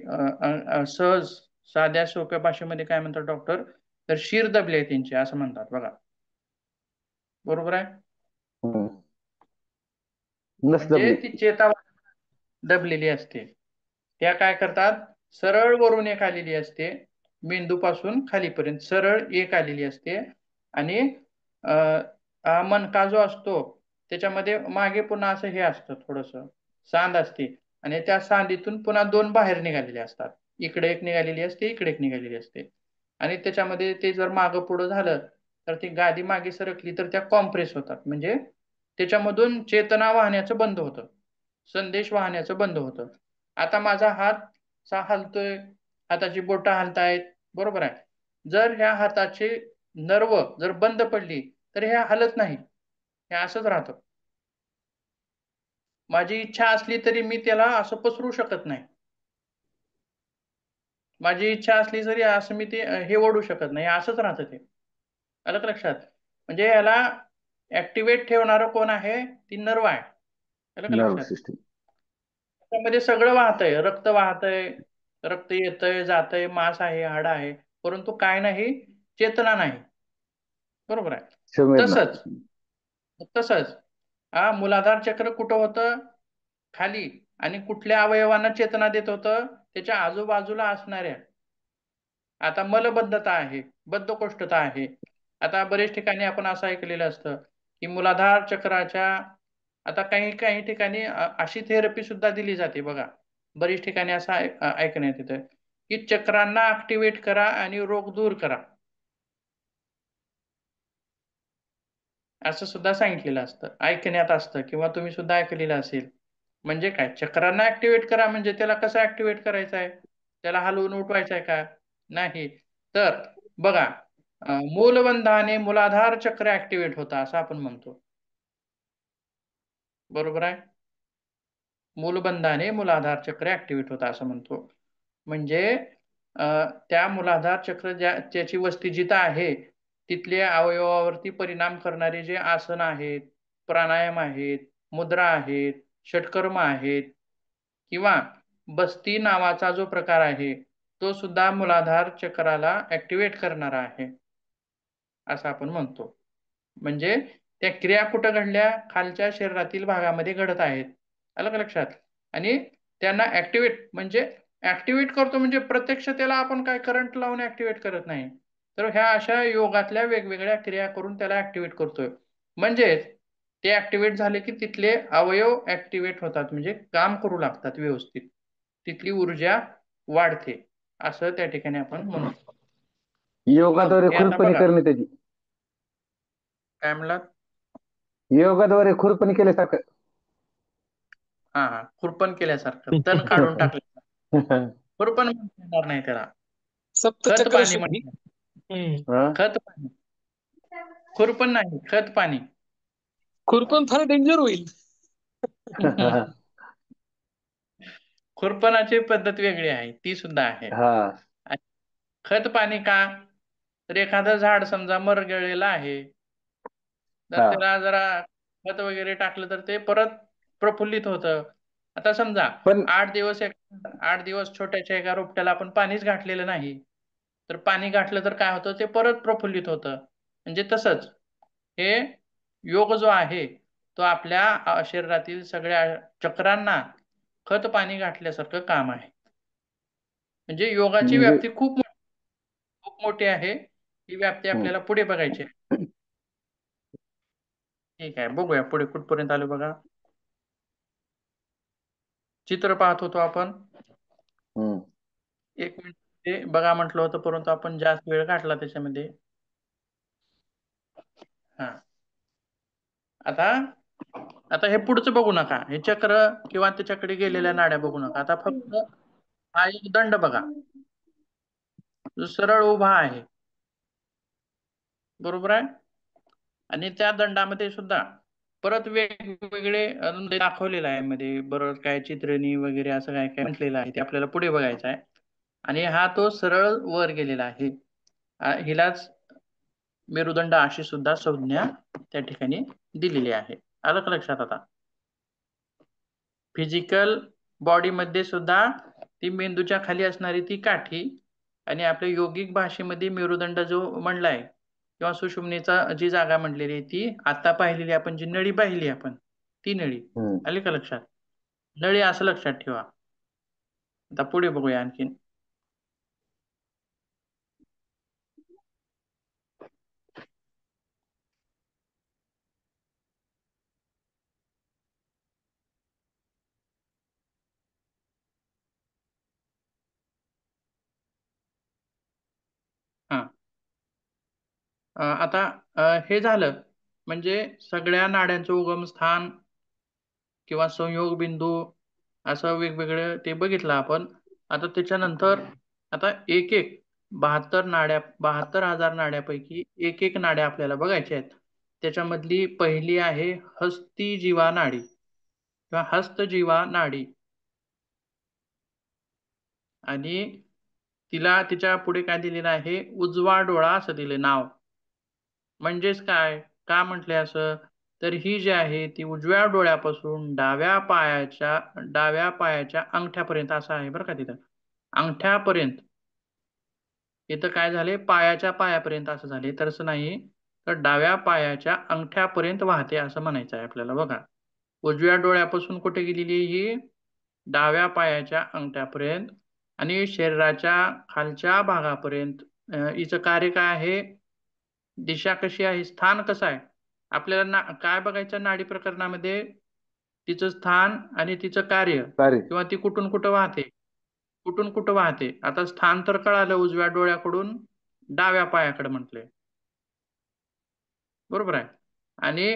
सहज साध्या सोप्या भाषेमध्ये काय म्हणतात डॉक्टर, तर शिर दबले आहे त्यांची असं म्हणतात बघा. बरोबर आहे. हम्म. नस म्हणजे दबली. ती चेता दबलेली असते. त्या काय करतात, सरळ वरून एक आलेली असते, मेंदूपासून खालीपर्यंत सरळ एक आलेली असते, आणि हा मणका जो असतो त्याच्यामध्ये मागे पुन्हा असं हे असतं, थोडस सांद असते, आणि त्या सांदीतून पुन्हा दोन बाहेर निघालेले असतात. इकडे एक निघालेली असते, इकडे एक निघालेली असते, आणि त्याच्यामध्ये ते जर मागं पुढं झालं तर ती गादी मागे सरकली तर त्या कॉम्प्रेस होतात, म्हणजे त्याच्यामधून चेतना वाहण्याचं बंद होतं, संदेश वाहण्याचं बंद होतं. आता माझा हात हलतोय, हाताची बोटं हलतायत, बरोबर आहे. जर ह्या हाताची नर्व जर बंद पडली तर हे हलत नाही, हे असंच राहतं. माझी इच्छा असली तरी मी त्याला असं पसरू शकत नाही. माझी इच्छा असली तरी असं मी ते हे ओढू शकत नाही, असंच राहतं ते. आलं का लक्षात? म्हणजे याला ऍक्टिव्हेट ठेवणारं कोण आहे, ती नर्व आहे. आलं का नर्व लक्षात? सिस्टीम. त्यामध्ये सगळं वाहतंय, रक्त वाहतंय, रक्त येतंय जातंय, मांस आहे, हाड आहे, परंतु काय नाही, चेतना नाही. बरोबर आहे. संवेदना. तसंच तसंच हा मूलाधार चक्र कुठं होतं, खाली, आणि कुठल्या अवयवांना चेतना देत होतं, त्याच्या आजूबाजूला असणाऱ्या. आता मलबद्धता आहे, बद्धकोष्ठता आहे. आता बरेच ठिकाणी आपण असं ऐकलेलं असतं की मूलाधार चक्राच्या, आता काही काही ठिकाणी अशी थेरपी सुद्धा दिली जाते बघा. बरीच ठिकाणी असं ऐकण्यात येतं की चक्रांना ऍक्टिव्हेट करा आणि रोग दूर करा, असं सुद्धा सांगितलेलं असतं, ऐकण्यात असतं, किंवा तुम्ही सुद्धा ऐकलेलं असेल. म्हणजे काय, चक्रांना ऍक्टिव्हेट करा म्हणजे त्याला कसं ऍक्टिव्हेट करायचं आहे, त्याला हलवून उठवायचं आहे का, नाही. तर बघा, मूलबंधाने मूलाधार चक्र ऍक्टिव्हेट होता असं आपण म्हणतो. बरोबर आहे. मूलबंधाने मूलाधार चक्र ऍक्टिव्हेट होता असं म्हणतो. म्हणजे त्या मूलाधार चक्र त्याची वस्ती जिथं आहे तिथल्या अवयवावरती परिणाम करणारे जे आसन आहेत, प्राणायाम आहेत, मुद्रा आहेत, षटकर्म आहेत, किंवा बस्ती नावाचा जो प्रकार आहे तो सुद्धा मूलाधार चक्राला ऍक्टिव्हेट करणारा आहे असं आपण म्हणतो. म्हणजे त्या क्रिया कुठं घडल्या, खालच्या शरीरातील भागामध्ये घडत आहेत. आलं का लक्षात? आणि त्यांना ऍक्टिव्हेट म्हणजे ऍक्टिव्हेट करतो म्हणजे प्रत्यक्ष त्याला आपण काय करंट लावून ऍक्टिव्हेट करत नाही, तर ह्या अशा योगातल्या वेगवेगळ्या क्रिया करून त्याला ऍक्टिव्हेट करतोय. म्हणजेच ते ऍक्टिव्हेट झाले की तिथले अवयव ऍक्टिव्हेट होतात, म्हणजे काम करू लागतात व्यवस्थित, तिथली ऊर्जा वाढते, असं त्या ठिकाणी आपण म्हणतो. योगाद्वारे हे आता खुरपणी बघा, करणे त्याची. काय म्हणलात? योगाद्वारे खुरपणी केल्यासारखं. हा हा, खुरपण केल्यासारखं, तण काढून टाकलं. खुरपण म्हणता येणार नाही त्याला, खत सप्तचक्र पाणी शुद्धी. म्हणतात. हम्म. हा? खत पाणी, खुरपण नाही, खत पाणी. खुरपण फार डेंजर होईल. खुरपणाची पद्धत वेगळी आहे, ती सुद्धा आहे. हा. आणि खत पाणी का, तर एखादं झाड समजा मरगळलेलं आहे, तर हा. त्याला जरा खत वगैरे टाकलं तर ते परत प्रफुल्लित होतं. आता समजा पण 8 दिवस छोट्याच्या एका रोपट्याला आपण पाणीच घातलेलं नाही, तर पाणी घातलं तर काय होतं, ते परत प्रफुल्लित होतं. म्हणजे तसंच हे योग जो आहे तो आपल्या शरीरातील सगळ्या चक्रांना खत पाणी घातल्यासारखं काम आहे. म्हणजे योगाची म्हणजे व्याप्ती खूप मोठी आहे. ही व्याप्ती हम्म. आपल्याला पुढे बघायची आहे. ठीक आहे, बघूया पुढे कुठपर्यंत आलो बघा. चित्र पाहत होतो आपण. हम्म. एक मिनिट ते बघा म्हटलं होतं, परंतु आपण जास्त वेळ काढला त्याच्यामध्ये. हा, आता आता हे पुढचं बघू नका, हे चक्र किंवा त्याच्याकडे गेलेल्या नाड्या बघू नका. आता फक्त हा एक दंड बघा, जो सरळ उभा आहे, बरोबर आहे. आणि त्या दंडामध्ये सुद्धा परत वेगवेगळे दाखवलेलं आहे मध्ये बरंच काय चित्रणी वगैरे असं काय काय म्हटलेलं आहे, ते आपल्याला पुढे बघायचं आहे. आणि हा तो सरळ वर गेलेला आहे, हिलाच मेरुदंड अशी सुद्धा संज्ञा त्या ठिकाणी दिलेली आहे. आलं का लक्षात? आता फिजिकल बॉडीमध्ये सुद्धा ती मेंदूच्या खाली असणारी ती काठी, आणि आपल्या योगिक भाषेमध्ये मेरुदंड जो म्हणलाय किंवा सुषुम्नेचा जी जागा म्हणलेली आहे, ती आता पाहिलेली आपण जी नळी पाहिली आपण, ती नळी. आली का लक्षात? नळी असं लक्षात ठेवा. आता पुढे बघूया आणखीन. हा, आता हे झालं म्हणजे सगळ्या नाड्यांचं उगमस्थान किंवा संयोग बिंदू असं वेगवेगळं ते बघितलं आपण. आता त्याच्यानंतर आता एक एक 72,000 नाड्यापैकी एक एक नाड्या आपल्याला बघायच्या आहेत. त्याच्यामधली पहिली आहे हस्तिजीवा नाडी किंवा हस्तजीवा नाडी, आणि तिला तिच्या पुढे काय दिलेलं आहे, उजवा डोळा असं दिले नाव. म्हणजेच काय, का म्हटले असं, तर ही जी आहे ती उजव्या डोळ्यापासून डाव्या पायाच्या अंगठ्यापर्यंत असं आहे बरं का. तिथं अंगठ्यापर्यंत, इथं काय झाले पायाच्या पायापर्यंत असं झाले, तर असं नाही, तर डाव्या पायाच्या अंगठ्यापर्यंत वाहते असं म्हणायचं आहे आपल्याला. बघा, उजव्या डोळ्यापासून कुठे गेलेली ही, डाव्या पायाच्या अंगठ्यापर्यंत, आणि शरीराच्या खालच्या भागापर्यंत. हिचं कार्य काय आहे, दिशा कशी आहे, स्थान कसं आहे, आपल्याला काय बघायचं नाडी प्रकरणामध्ये, तिचं स्थान आणि तिचं कार्य, चालेल. किंवा ती कुठून कुठं वाहते, कुठून कुठं वाहते. आता स्थान तर कळालं, उजव्या डोळ्याकडून डाव्या पायाकडे म्हटले, बरोबर आहे. आणि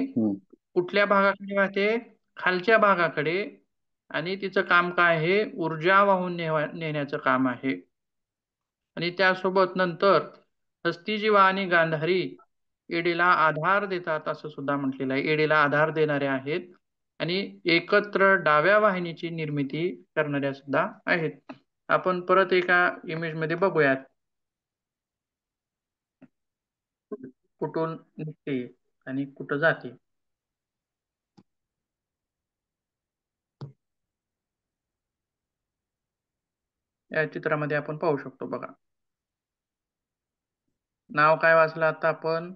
कुठल्या भागाकडे वाहते, खालच्या भागाकडे, आणि तिचं काम काय आहे, ऊर्जा वाहून नेण्याचं काम आहे. आणि त्यासोबत नंतर हस्तिजीवा आणि गांधारी एडेला आधार देतात असं सुद्धा म्हटलेलं आहे. एडेला आधार देणारे आहेत आणि एकत्र डाव्या वाहिनीची निर्मिती करणाऱ्या सुद्धा आहेत. आपण परत एका इमेज मध्ये बघूयात, कुठून निघते आणि कुठं जाते. या चित्रामध्ये आपण पाहू शकतो. बघा, नाव काय वाचलं आता आपण,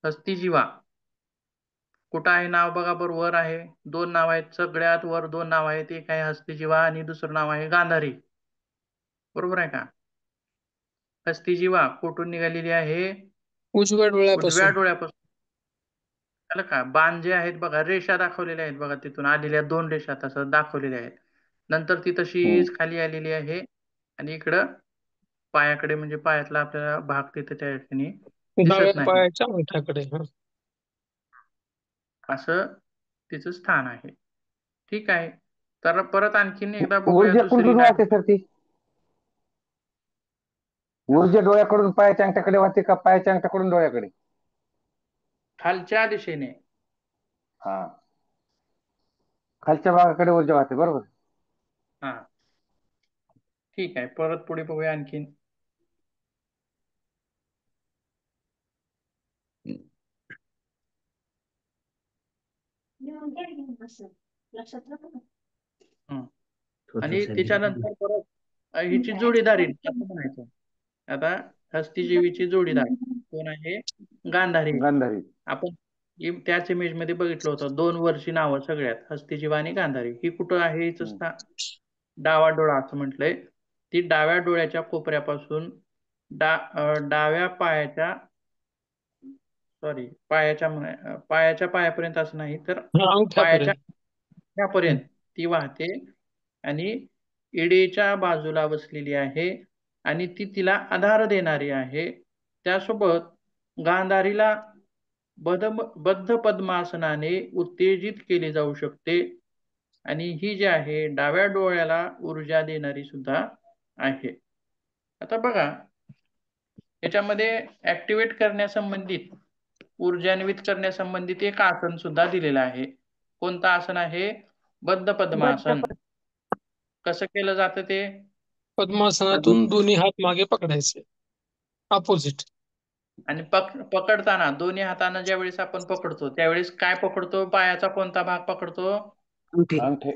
हस्तिजीवा. कुठं आहे नाव बघा, बरोबर वर आहे. दोन नाव आहेत, सगळ्यात वर दोन नाव आहेत, एक आहे हस्तिजीवा आणि दुसरं नाव आहे गांधारी, बरोबर आहे का. हस्तिजीवा कुठून निघालेली आहे, उजव्या उजव्या डोळ्यापासून. डोळ्यापासून. आलं का. बाण जे आहेत बघा, रेषा दाखवलेल्या आहेत बघा, तिथून आलेल्या दोन रेषा तसं दाखवलेल्या आहेत. नंतर ती तशीच खाली आलेली आहे, आणि इकडं पायाकडे म्हणजे पायातला आपल्याला भाग तिथे त्या ठिकाणी डाव्या दिसत नाही, पायाच्या अंगठ्याकडे. हा. असं तिचं स्थान आहे. ठीक आहे, तर परत आणखीन एकदा बघूया ऊर्जा दुसरी कुठून वाहते नाडी. सर ती? ऊर्जा डोळ्याकडून पायाच्या अंगठ्याकडे वाहते का पायाच्या अंगठ्याकडून डोळ्याकडे? खालच्या दिशेने. हा, खालच्या भागाकडे ऊर्जा वाहते, बरोबर. हा, ठीक आहे, परत पुढे बघूया आणखीन. हं. आणि त्याच्यानंतर परत हिची जोडीदारी असं म्हणायचं. आता हस्तिजीवीची जोडीदार कोण आहे, गांधारी. गांधारी. आपण त्याच इमेज मध्ये बघितलं होतं, दोन वर्षी नावं सगळ्यात, हस्तिजीवा आणि गांधारी. ही कुठं आहे, हिचं स्थान डावा डोळा असं म्हटलंय. ती डाव्या डोळ्याच्या कोपऱ्यापासून डाव्या पायाच्या, सॉरी, पायाच्या पायापर्यंत असं नाही, तर हा, पायाच्या अंगठ्यापर्यंत. अंगठ्यापर्यंत ती वाहते. आणि इडेच्या बाजूला बसलेली आहे आणि ती तिला आधार देणारी आहे. त्यासोबत गांधारीला बद्ध पद्मासनाने उत्तेजित केले जाऊ शकते आणि ही जी आहे डाव्या डोळ्याला ऊर्जा देणारी सुद्धा आहे. आता बघा याच्यामध्ये ऍक्टिव्हेट करण्यासंबंधित ऊर्जान्वित करण्यासंबंधित एक आसन सुद्धा दिलेलं आहे. कोणतं आसन आहे? बद्ध पद्मासन. कसं केलं जातं ते? पद्मासनातून दोन्ही हात मागे पकडायचे अपोजिट. आणि पकडताना दोन्ही हातानं ज्यावेळेस आपण पकडतो त्यावेळेस काय पकडतो? पायाचा कोणता भाग पकडतो? अंगठी. अंगठे.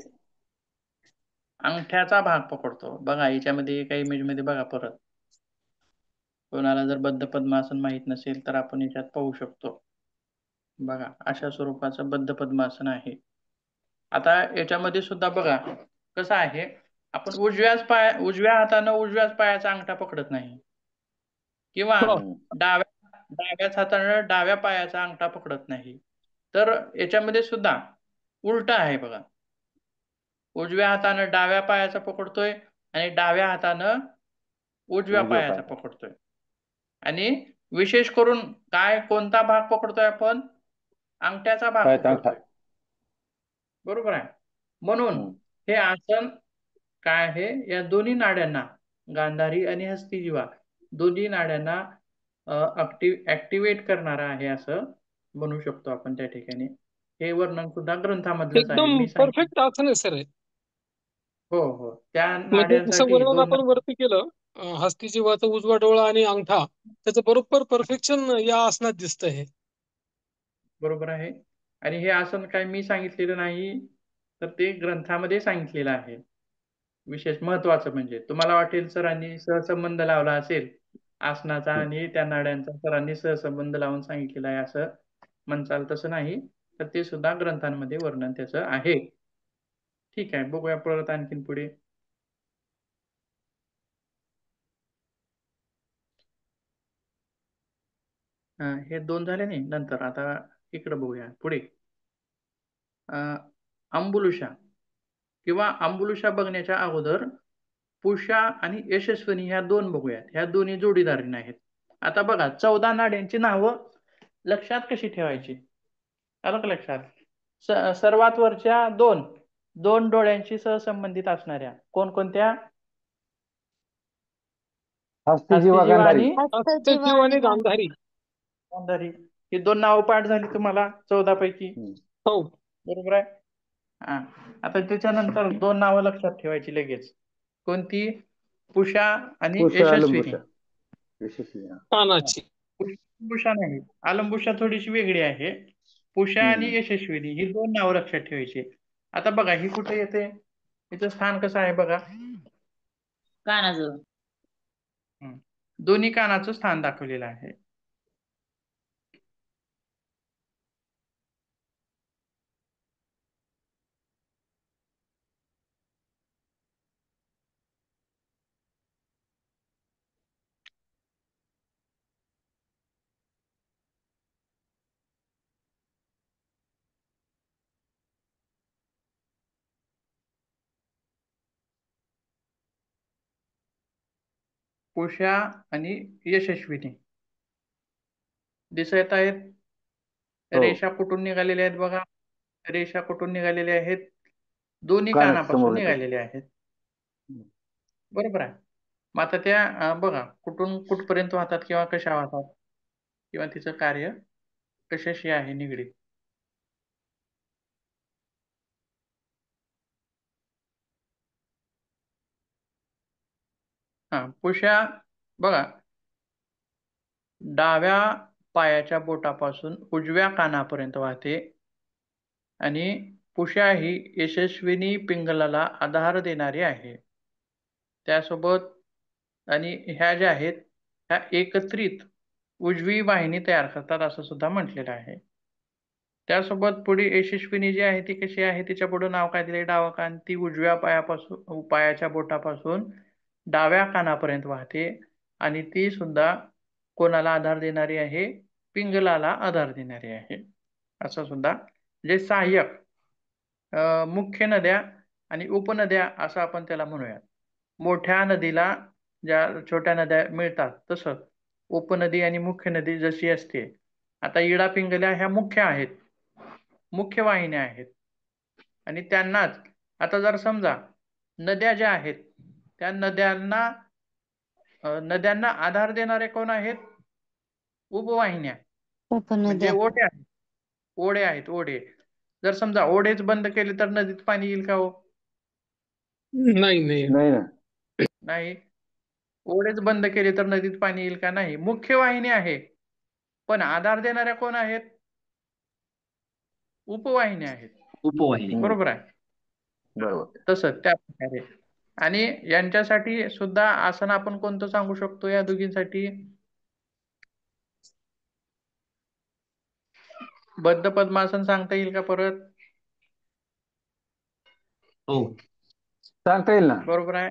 अंगठ्याचा भाग पकडतो. बघा याच्यामध्ये एका इमेज मध्ये बघा परत. कोणाला जर बद्ध पद्मासन माहित नसेल तर आपण याच्यात पाहू शकतो. बघा अशा स्वरूपाचं बद्ध पद्मासन आहे. आता याच्यामध्ये सुद्धा बघा कसं आहे, आपण उजव्या हातानं उजव्याच पायाचा अंगठा पकडत नाही किंवा हो. डाव्याच हातानं डाव्या पायाचा अंगठा पकडत नाही. तर याच्यामध्ये सुद्धा उलट आहे बघा. उजव्या हातानं डाव्या पायाचा पकडतोय आणि डाव्या हातानं उजव्या पायाचा पकडतोय. आणि विशेष करून कोणता भाग पकडतोय आपण? अंगठ्याचा भाग पायाचा अंगठा. पकडतोय. बरोबर आहे. म्हणून हे आसन काय आहे, या दोन्ही नाड्यांना गांधारी आणि हस्तिजीवा दोन्ही नाड्यांना ऍक्टिव्हेट करणारा आहे असं म्हणू शकतो आपण त्या ठिकाणी. हे वर्णन सुद्धा ग्रंथामधलंच आहे. एकदम मी सांगितलं. परफेक्ट आसन आहे सर. हो हो, त्या म्हणजे जसं नाड्यांसाठी वर्णन दोन आपण वरती केलं, हस्तिजीवाचा उजवा डोळा आणि अंगठा, त्याचं बरोबर परफेक्शन या आसनात दिसतंय. बरोबर आहे. आणि हे आसन काय मी सांगितलेलं नाही, तर ते ग्रंथामध्ये सांगितलेलं आहे. विशेष महत्वाचं म्हणजे तुम्हाला वाटेल सरांनी सहसंबंध लावला असेल आसनाचा आणि त्या नाड्यांचा, सरांनी सहसंबंध लावून सांगितलेला आहे असं म्हणचाल, तसं नाही. तर ते सुद्धा ग्रंथांमध्ये वर्णन त्याचं आहे. ठीक आहे, बघूया परत आणखीन पुढे. हे दोन झाले नाही. नंतर आता इकडे बघूया पुढे. अंबुलुषा किंवा अंबुलुषा बघण्याच्या अगोदर पुषा आणि यशस्विनी ह्या दोन बघूयात. ह्या दोन्ही जोडीदारीने आहेत. आता बघा 14 नाड्यांची नावं लक्षात कशी ठेवायची? आलं का लक्षात? सर्वात वरच्या दोन डोळ्यांशी सहसंबंधित असणाऱ्या कोणकोणत्या? हस्तिजीवा हस्तिजीवा गांधारी. आणि हस्तजीव आणि गांधारी. गांधारी. ही दोन नावं पाठ झाली तुम्हाला 14 पैकी. हो. बरोबर आहे. आता त्याच्यानंतर दोन नावं लक्षात ठेवायची लगेच. कोणती? पुषा आणि पुषा, यशस्विनी. यशस्वी. कानाची. पुषा नाही, अलंबुषा थोडीशी वेगळी आहे. पुषा आणि यशस्विनी ही दोन नावं लक्षात ठेवायची. आता बघा ही कुठे येते? हिचं स्थान कसं आहे बघा. कानाचं. दोन्ही कानाचं स्थान दाखवलेलं आहे. पुषा आणि यशस्विनी दिसत आहेत. रेषा कुठून निघालेल्या आहेत बघा. रेषा कुठून निघालेल्या आहेत? दोन्ही कानापासून निघालेल्या आहेत. बरोबर आहे. मग आता त्या बघा कुठून कुठपर्यंत वाहतात किंवा कशा वाहतात किंवा तिचं कार्य कशाशी आहे निगडीत. पुषा बघा डाव्या पायाच्या बोटापासून उजव्या कानापर्यंत वाहते आणि पुषा ही यशस्विनी पिंगलाला आधार देणारी आहे. त्यासोबत आणि ह्या ज्या आहेत ह्या एकत्रित उजवी वाहिनी तयार करतात असं सुद्धा म्हटलेलं आहे. त्यासोबत पुढे यशस्विनी जी आहे ती कशी आहे? तिच्या पुढे नाव काय दिले? डावा कान. ती उजव्या पायाच्या बोटापासून डाव्या कानापर्यंत वाहते आणि ती सुद्धा कोणाला आधार देणारी आहे? पिंगलाला आधार देणारी आहे. असं सुद्धा जे सहाय्यक मुख्य नद्या आणि उपनद्या असं आपण त्याला म्हणूयात. मोठ्या नदीला ज्या छोट्या नद्या मिळतात तसं उपनदी आणि मुख्य नदी जशी असते. आता इडा पिंगल्या ह्या मुख्य आहेत, मुख्य वाहिन्या आहेत. आणि त्यांनाच आता जर समजा नद्या ज्या आहेत त्या नद्यांना आधार देणारे कोण आहेत? उपवाहिन्या म्हणजे उपनद्या. ओढे आहेत. ओढे आहेत, ओढे. जर समजा ओढेच बंद केले तर नदीत पाणी येईल का हो? नाही नाही. नाही ना. नाही. ओढेच बंद केले तर नदीत पाणी येईल का? नाही. मुख्य वाहिनी आहे, पण आधार देणाऱ्या कोण आहेत? उपवाहिन्या आहेत. उपवाहिनी. बरोबर आहे. बरोबर. तसं त्या प्रकारे. आणि यांच्यासाठी सुद्धा आसन आपण कोणतं सांगू शकतो या दोघींसाठी? बद्ध पद्मासन सांगता येईल का परत? हो. सांगता येईल ना. बरोबर आहे.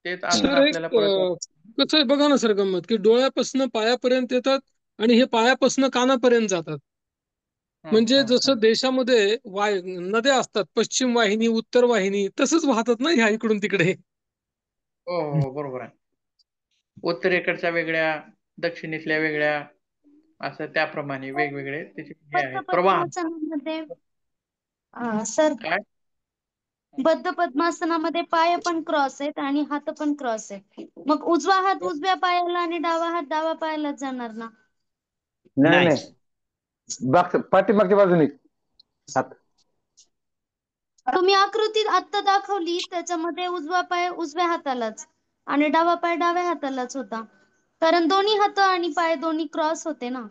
तेच आसन सर एक आपल्याला परत कसं आहे बघा ना सर गंमत, की डोळ्यापासून पायापर्यंत येतात आणि हे पायापासून कानापर्यंत जातात. म्हणजे जसं देशामध्ये नद्या असतात, पश्चिम वाहिनी, उत्तर वाहिनी, तसंच वाहतात ना ह्या इकडून तिकडे. हो हो बरोबर आहे. उत्तरेकडच्या वेगळ्या, दक्षिणेतल्या वेगळ्या, असं त्याप्रमाणे वेगवेगळे त्याचे हे आहेत प्रवाह. पद्मपद्मासनामध्ये सर काय? बद्ध पद्मासनामध्ये पाय पण क्रॉस आहेत आणि हात पण क्रॉस आहेत. मग उजवा हात उजव्या पायाला आणि डावा हात डावा पायाला जाणार ना? नाही नाही. नाही, पाठीमागच्या बाजूने हात. तुम्ही आकृती आत्ता दाखवली त्याच्यामध्ये उजवा पाय उजव्या हातालाच आणि डावा पाय डाव्या हातालाच होता. कारण दोन्ही हात आणि पाय दोन्ही क्रॉस होते ना.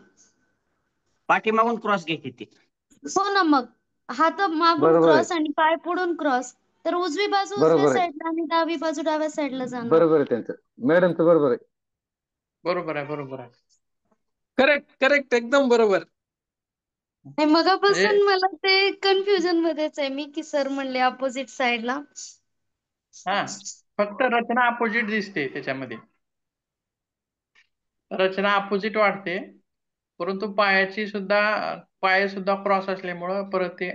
पाठीमागून क्रॉस घेते ते. हो ना, मग हात मागून बरोबर आहे. क्रॉस आणि पाय पुढून क्रॉस, तर उजवी बाजू उजव्या बरोबर आहे. साईडला आणि डावी बाजू डाव्या साईडला जाणार. बरोबर आहे त्यांचं, मॅडमचं बरोबर आहे. बरोबर आहे, बरोबर आहे. करेक्ट करेक्ट, एकदम बरोबर. मगापासून मला ते कन्फ्युजन मध्येच आहे मी, की सर म्हणले अपोजिट साईडला. हा, फक्त रचना अपोजिट दिसते त्याच्यामध्ये. रचना अपोजिट वाटते, परंतु पाय सुद्धा क्रॉस असल्यामुळं परत ते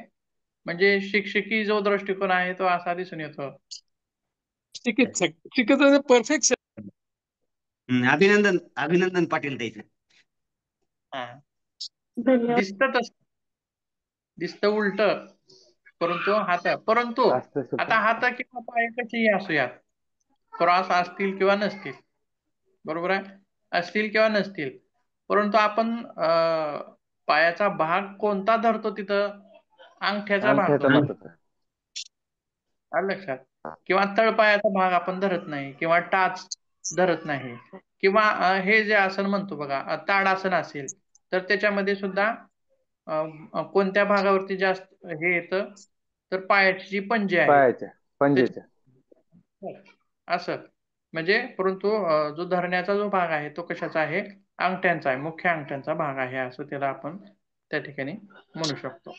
म्हणजे शिक्षकी जो दृष्टिकोन आहे तो असा दिसून येतो. चिकित्सक चिकित्सक परफेक्ट. अभिनंदन अभिनंदन पाटील त्याचं. हा, धन्यवाद. दिसतं उलट, परंतु असतं सुद्धा. आता हात किंवा पाय कसेही असूयात, क्रॉस असतील किंवा नसतील, बरोबर आहे, असतील किंवा नसतील, परंतु आपण पायाचा भाग कोणता धरतो तिथं? अंगठ्याचा भाग अंगठ्याचा धरतो. महत्वाचा. आलं लक्षात? किंवा तळपायाचा भाग आपण धरत नाही, किंवा टाच धरत नाही, किंवा हे जे आसन म्हणतो बघा, ताडासन असेल तर त्याच्यामध्ये सुद्धा कोणत्या भागावरती जास्त हे येतं, तर पायाची जी पंजे आहेत पायाच्या पंजेच्या. असं. म्हणजे परंतु जो धरण्याचा जो भाग आहे तो कशाचा आहे? अंगठ्यांचा आहे, मुख्य अंगठ्यांचा भाग आहे, असं त्याला आपण त्या ठिकाणी म्हणू शकतो.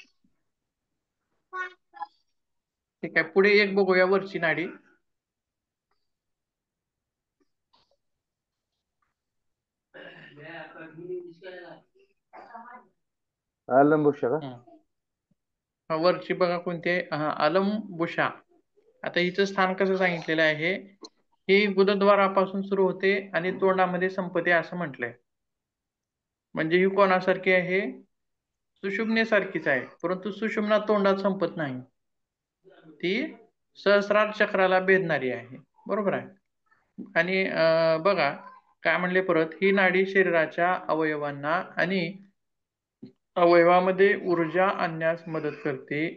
ठीक आहे, पुढे एक बघूया, वरची नाडी. अलंबुशा का? वरची बघा कोणती आहे? अलंबुशा. आता हिचं स्थान कसं सांगितलेलं आहे? ही गुदद्वारापासून सुरू होते आणि तोंडामध्ये संपते असं म्हटलंय. म्हणजे ही कोणासारखी आहे? सुषुम्नेसारखीच आहे, परंतु सुषुम्ना तोंडात संपत नाही, ती सहस्रार चक्राला भेदणारी आहे. बरोबर आहे. आणि बघा काय म्हणले परत, ही नाडी शरीराच्या अवयवांना आणि अवयवामध्ये ऊर्जा आणण्यास मदत करते,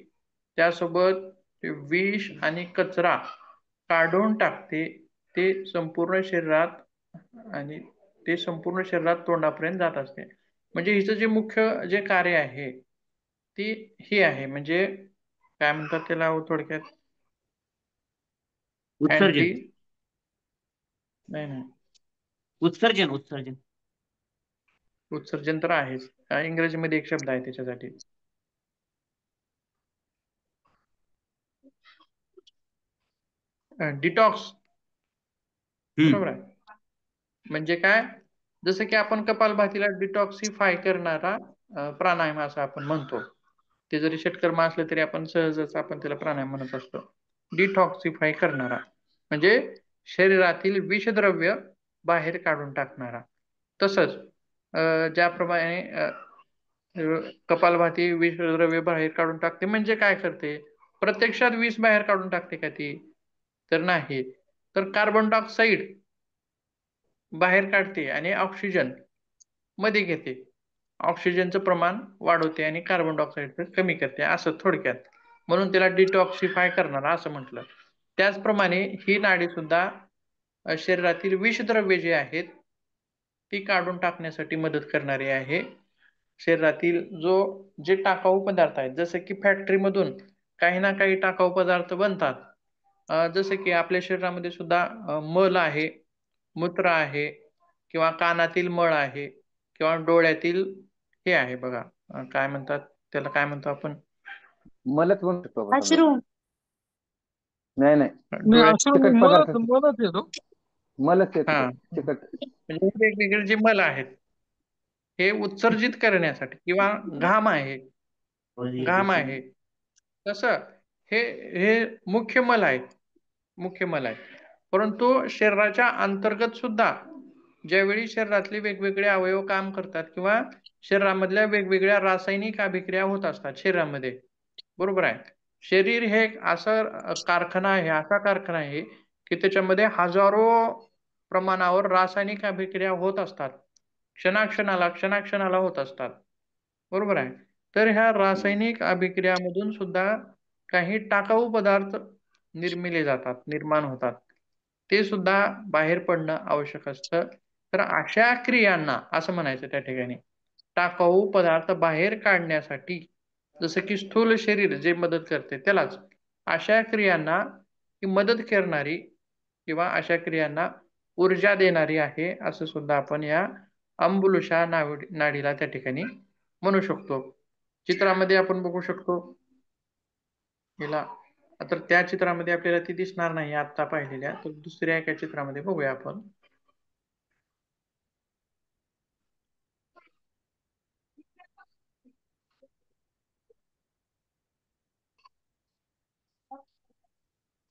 त्यासोबत विष आणि कचरा काढून टाकते. ते संपूर्ण शरीरात तोंडापर्यंत जात असते. म्हणजे हिचं जे मुख्य जे कार्य आहे ती ही आहे, म्हणजे काय म्हणतात त्याला थोडक्यात? उत्सर्जन. नाही, उत्सर्जन उत्सर्जन. उत्सर्जन तर आहेच. इंग्रजीमध्ये एक शब्द आहे त्याच्यासाठी. डिटॉक्स. बरोबर आहे. म्हणजे काय? जसं की आपण कपालभातीला डिटॉक्सिफाय करणारा प्राणायाम असं आपण म्हणतो. ते जरी षटकर्म असलं तरी आपण सहजच आपण त्याला प्राणायाम म्हणत असतो. डिटॉक्सिफाय करणारा म्हणजे शरीरातील विषद्रव्य बाहेर काढून टाकणारा. तसंच ज्याप्रमाणे कपालभाती विषद्रव्य बाहेर काढून टाकते म्हणजे काय करते? प्रत्यक्षात विष बाहेर काढून टाकते का ती? तर नाही. तर कार्बन डायऑक्साईड बाहेर काढते आणि ऑक्सिजन मध्ये घेते. ऑक्सिजनचं प्रमाण वाढवते आणि कार्बन डायऑक्साईडचं कमी करते, असं थोडक्यात. म्हणून त्याला डिटॉक्सिफाय करणार असं म्हटलं. त्याचप्रमाणे ही नाडी सुद्धा शरीरातील विषद्रव्ये जे आहेत ती काढून टाकण्यासाठी मदत करणारी आहे. शरीरातील जे टाकाऊ पदार्थ आहेत, जसं की फॅक्टरीमधून काही ना काही टाकाऊ पदार्थ बनतात. जसं की आपल्या शरीरामध्ये सुद्धा मल आहे, मूत्र आहे, किंवा कानातील मळ आहे, किंवा डोळ्यातील हे आहे बघा, काय म्हणतात त्याला, काय म्हणतो आपण? मलच म्हणू शकतो आपण समजा. अश्रू. नाही नाही, नाही, डोळ्यात अश्रू चिकट पदार्थ मलाच येतो. मलच येतो हा, तो, चिकट. म्हणजे वेगवेगळे जे मल आहेत हे उत्सर्जित करण्यासाठी, किंवा घाम आहे, घाम आहे, तसं हे हे मुख्य मल आहे, मुख्य मल आहे. परंतु शरीराच्या अंतर्गत सुद्धा ज्यावेळी शरीरातले वेगवेगळे अवयव काम करतात, किंवा शरीरामधल्या वेगवेगळ्या रासायनिक अभिक्रिया होत असतात शरीरामध्ये, बरोबर आहे. शरीर हे एक असं कारखाना आहे, असा कारखाना आहे की त्याच्यामध्ये हजारो प्रमाणावर रासायनिक अभिक्रिया होत असतात, क्षणाक्षणाला होत असतात, बरोबर आहे. तर ह्या रासायनिक अभिक्रियामधून सुद्धा काही टाकाऊ पदार्थ निर्मिले जातात, निर्माण होतात, ते सुद्धा बाहेर पडणं आवश्यक असतं. तर अशा क्रियांना असं म्हणायचं त्या ठिकाणी, टाकाऊ पदार्थ बाहेर काढण्यासाठी, जसं की स्थूल शरीर जे मदत करते त्यालाच, अशा क्रियांना ही मदत करणारी, किंवा अशा क्रियांना ऊर्जा देणारी आहे, असं सुद्धा आपण या अंबुलुशा नाडीला त्या ठिकाणी म्हणू शकतो. चित्रामध्ये आपण बघू शकतो हिला. तर त्या चित्रामध्ये आपल्याला ती दिसणार नाही आता पाहिलेल्या, तर दुसऱ्या एका चित्रामध्ये बघूया आपण.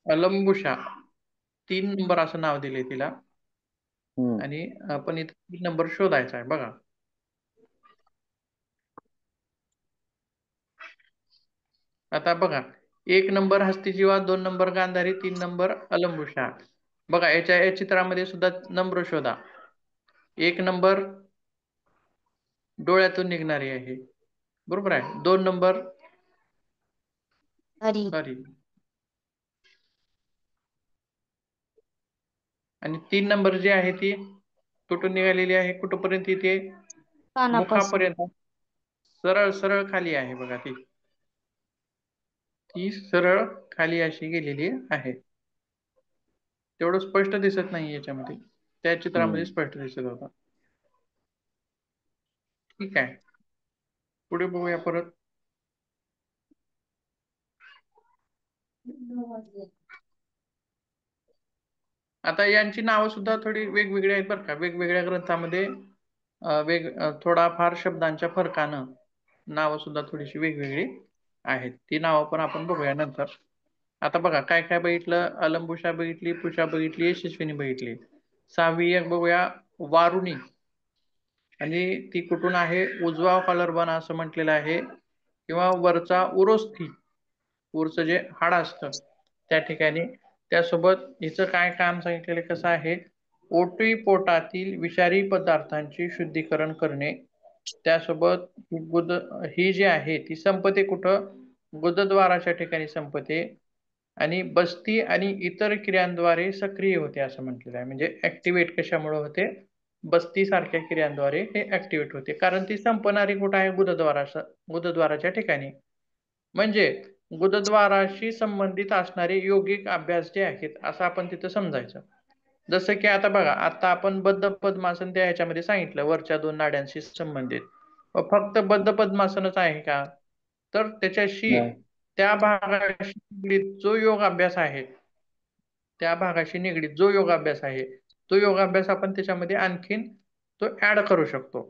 अलंबुशा 3 नंबर असं नाव दिले तिला, आणि आपण इथे 3 नंबर शोधायचा आहे बघा. आता बघा, 1 नंबर हस्तीजीवा, 2 नंबर गांधारी, 3 नंबर अलंबुशा. बघा या चित्रामध्ये सुद्धा नंबर शोधा. 1 नंबर डोळ्यातून निघणारी आहे, बरोबर आहे. 2 नंबर सॉरी, आणि 3 नंबर जी आहे ती कुठून निघालेली आहे, कुठपर्यंत येते? कानापासून. मुखापर्यंत सरळ सरळ खाली आहे बघा, ती सरळ खाली अशी गेलेली आहे. तेवढं स्पष्ट दिसत नाही याच्यामध्ये, त्या चित्रामध्ये स्पष्ट दिसत होता. ठीक आहे, पुढे बघूया परत. आता यांची नावं सुद्धा थोडी वेगवेगळी आहेत बरं का. वेगवेगळ्या ग्रंथामध्ये थोडाफार शब्दांच्या फरकानं नावं सुद्धा थोडीशी वेगवेगळी आहेत. ती नावं पण आपण बघूया नंतर. आता बघा काय काय बघितलं, अलंबुशा बघितली, पुषा बघितली, यशस्विनी बघितली. 6वी एक बघूया, वारुणी, आणि ती कुठून आहे? उजवा कॉलरबन असं म्हटलेलं आहे, किंवा वरचा उरोस्थी, उरचं जे हाड असतं त्या ठिकाणी. त्यासोबत हिचं काय काम सांगितलेलं कसं आहे? ओटी पोटातील विषारी पदार्थांची शुद्धीकरण करणे. त्यासोबत ही जी आहे ती संपते कुठं? गुदद्वाराच्या ठिकाणी संपते, आणि बस्ती आणि इतर क्रियांद्वारे सक्रिय होते असं म्हटलेलं आहे. म्हणजे ऍक्टिव्हेट कशामुळे होते? बस्ती सारख्या क्रियांद्वारे हे ऍक्टिव्हेट होते, कारण ती संपणारी कुठं आहे? गुदद्वाराच्या ठिकाणी. म्हणजे गुदद्वाराशी संबंधित असणारे योगिक अभ्यास जे आहेत असं आपण तिथं समजायचं. जसं की आता बघा, आता आपण बद्ध पद्मासन त्या ह्याच्यामध्ये सांगितलं, वरच्या 2 नाड्यांशी संबंधित. फक्त बद्ध पद्मासनच आहे का? तर त्याच्याशी, त्या भागाशी निगडीत जो योग अभ्यास आहे, त्या भागाशी निगडीत जो योगाभ्यास आहे, तो योगाभ्यास आपण त्याच्यामध्ये आणखीन तो ऍड करू शकतो.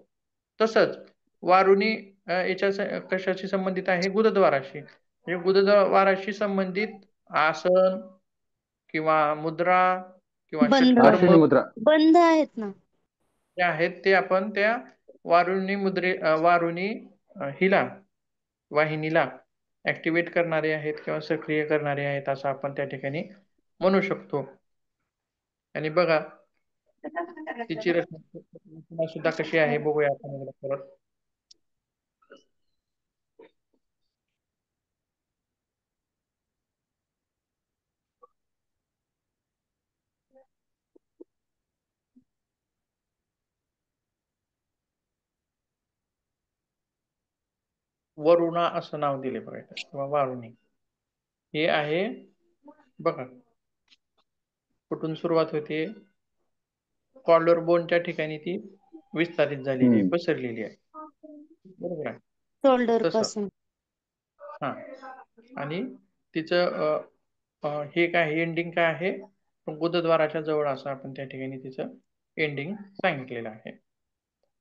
तसंच वारुणी याच्या कशाशी संबंधित आहे? गुदद्वाराशी. म्हणजे गुदद्वाराशी संबंधित आसन, किंवा मुद्रा, किंवा बंध अश्विनी मुद्रा. बंध आहेत ना. जे आहेत ते आपण त्या वारुणी हिला वाहिनीला ऍक्टिव्हेट करणारे आहेत किंवा सक्रिय करणारे आहेत असं आपण त्या ठिकाणी म्हणू शकतो. आणि बघा तिची रचना सुद्धा कशी आहे बघूया आपण एकदा परत. वरुणा असं नाव दिले बघा इथं, किंवा वारुणी. हे आहे बघा कुठून सुरुवात होते, कॉलर बोनच्या ठिकाणी ती विस्तारित झालेली आहे, पसरलेली आहे. बरोबर आहे शोल्डर तसं. पासून. हा आणि तिचं हे काय एंडिंग काय आहे, गुदद्वाराच्या जवळ असं आपण त्या ठिकाणी तिचं एंडिंग सांगितलेलं आहे.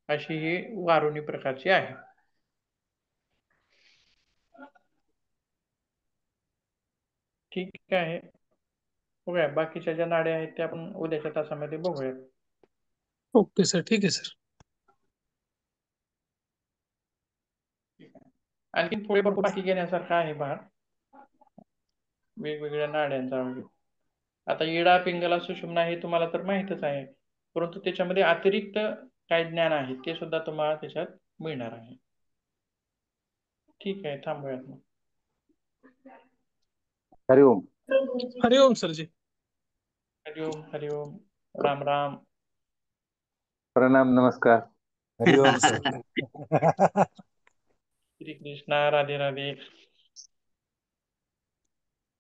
अशी ही वारुणी प्रकारची आहे. ठीक आहे, बघूया बाकीच्या ज्या नाड्या आहेत त्या आपण उद्याच्या तासामध्ये बघूया. ओके सर, ठीक आहे सर. आणखी थोडे भरपूर बाकी घेण्यासारखं आहे भाग वेगवेगळ्या नाड्यांचा. आता इडा पिंगला सुषुम्ना हे तुम्हाला तर माहितच आहे, परंतु त्याच्यामध्ये अतिरिक्त काय ज्ञान आहे ते सुद्धा तुम्हाला त्याच्यात मिळणार आहे. ठीक आहे, थांबूयात मग. हरिओम. हरिओम सरजी. हरिओम हरिओम, राम राम. प्रणाम, नमस्कार. हरिओम सर. श्री कृष्णा, राधे राधे.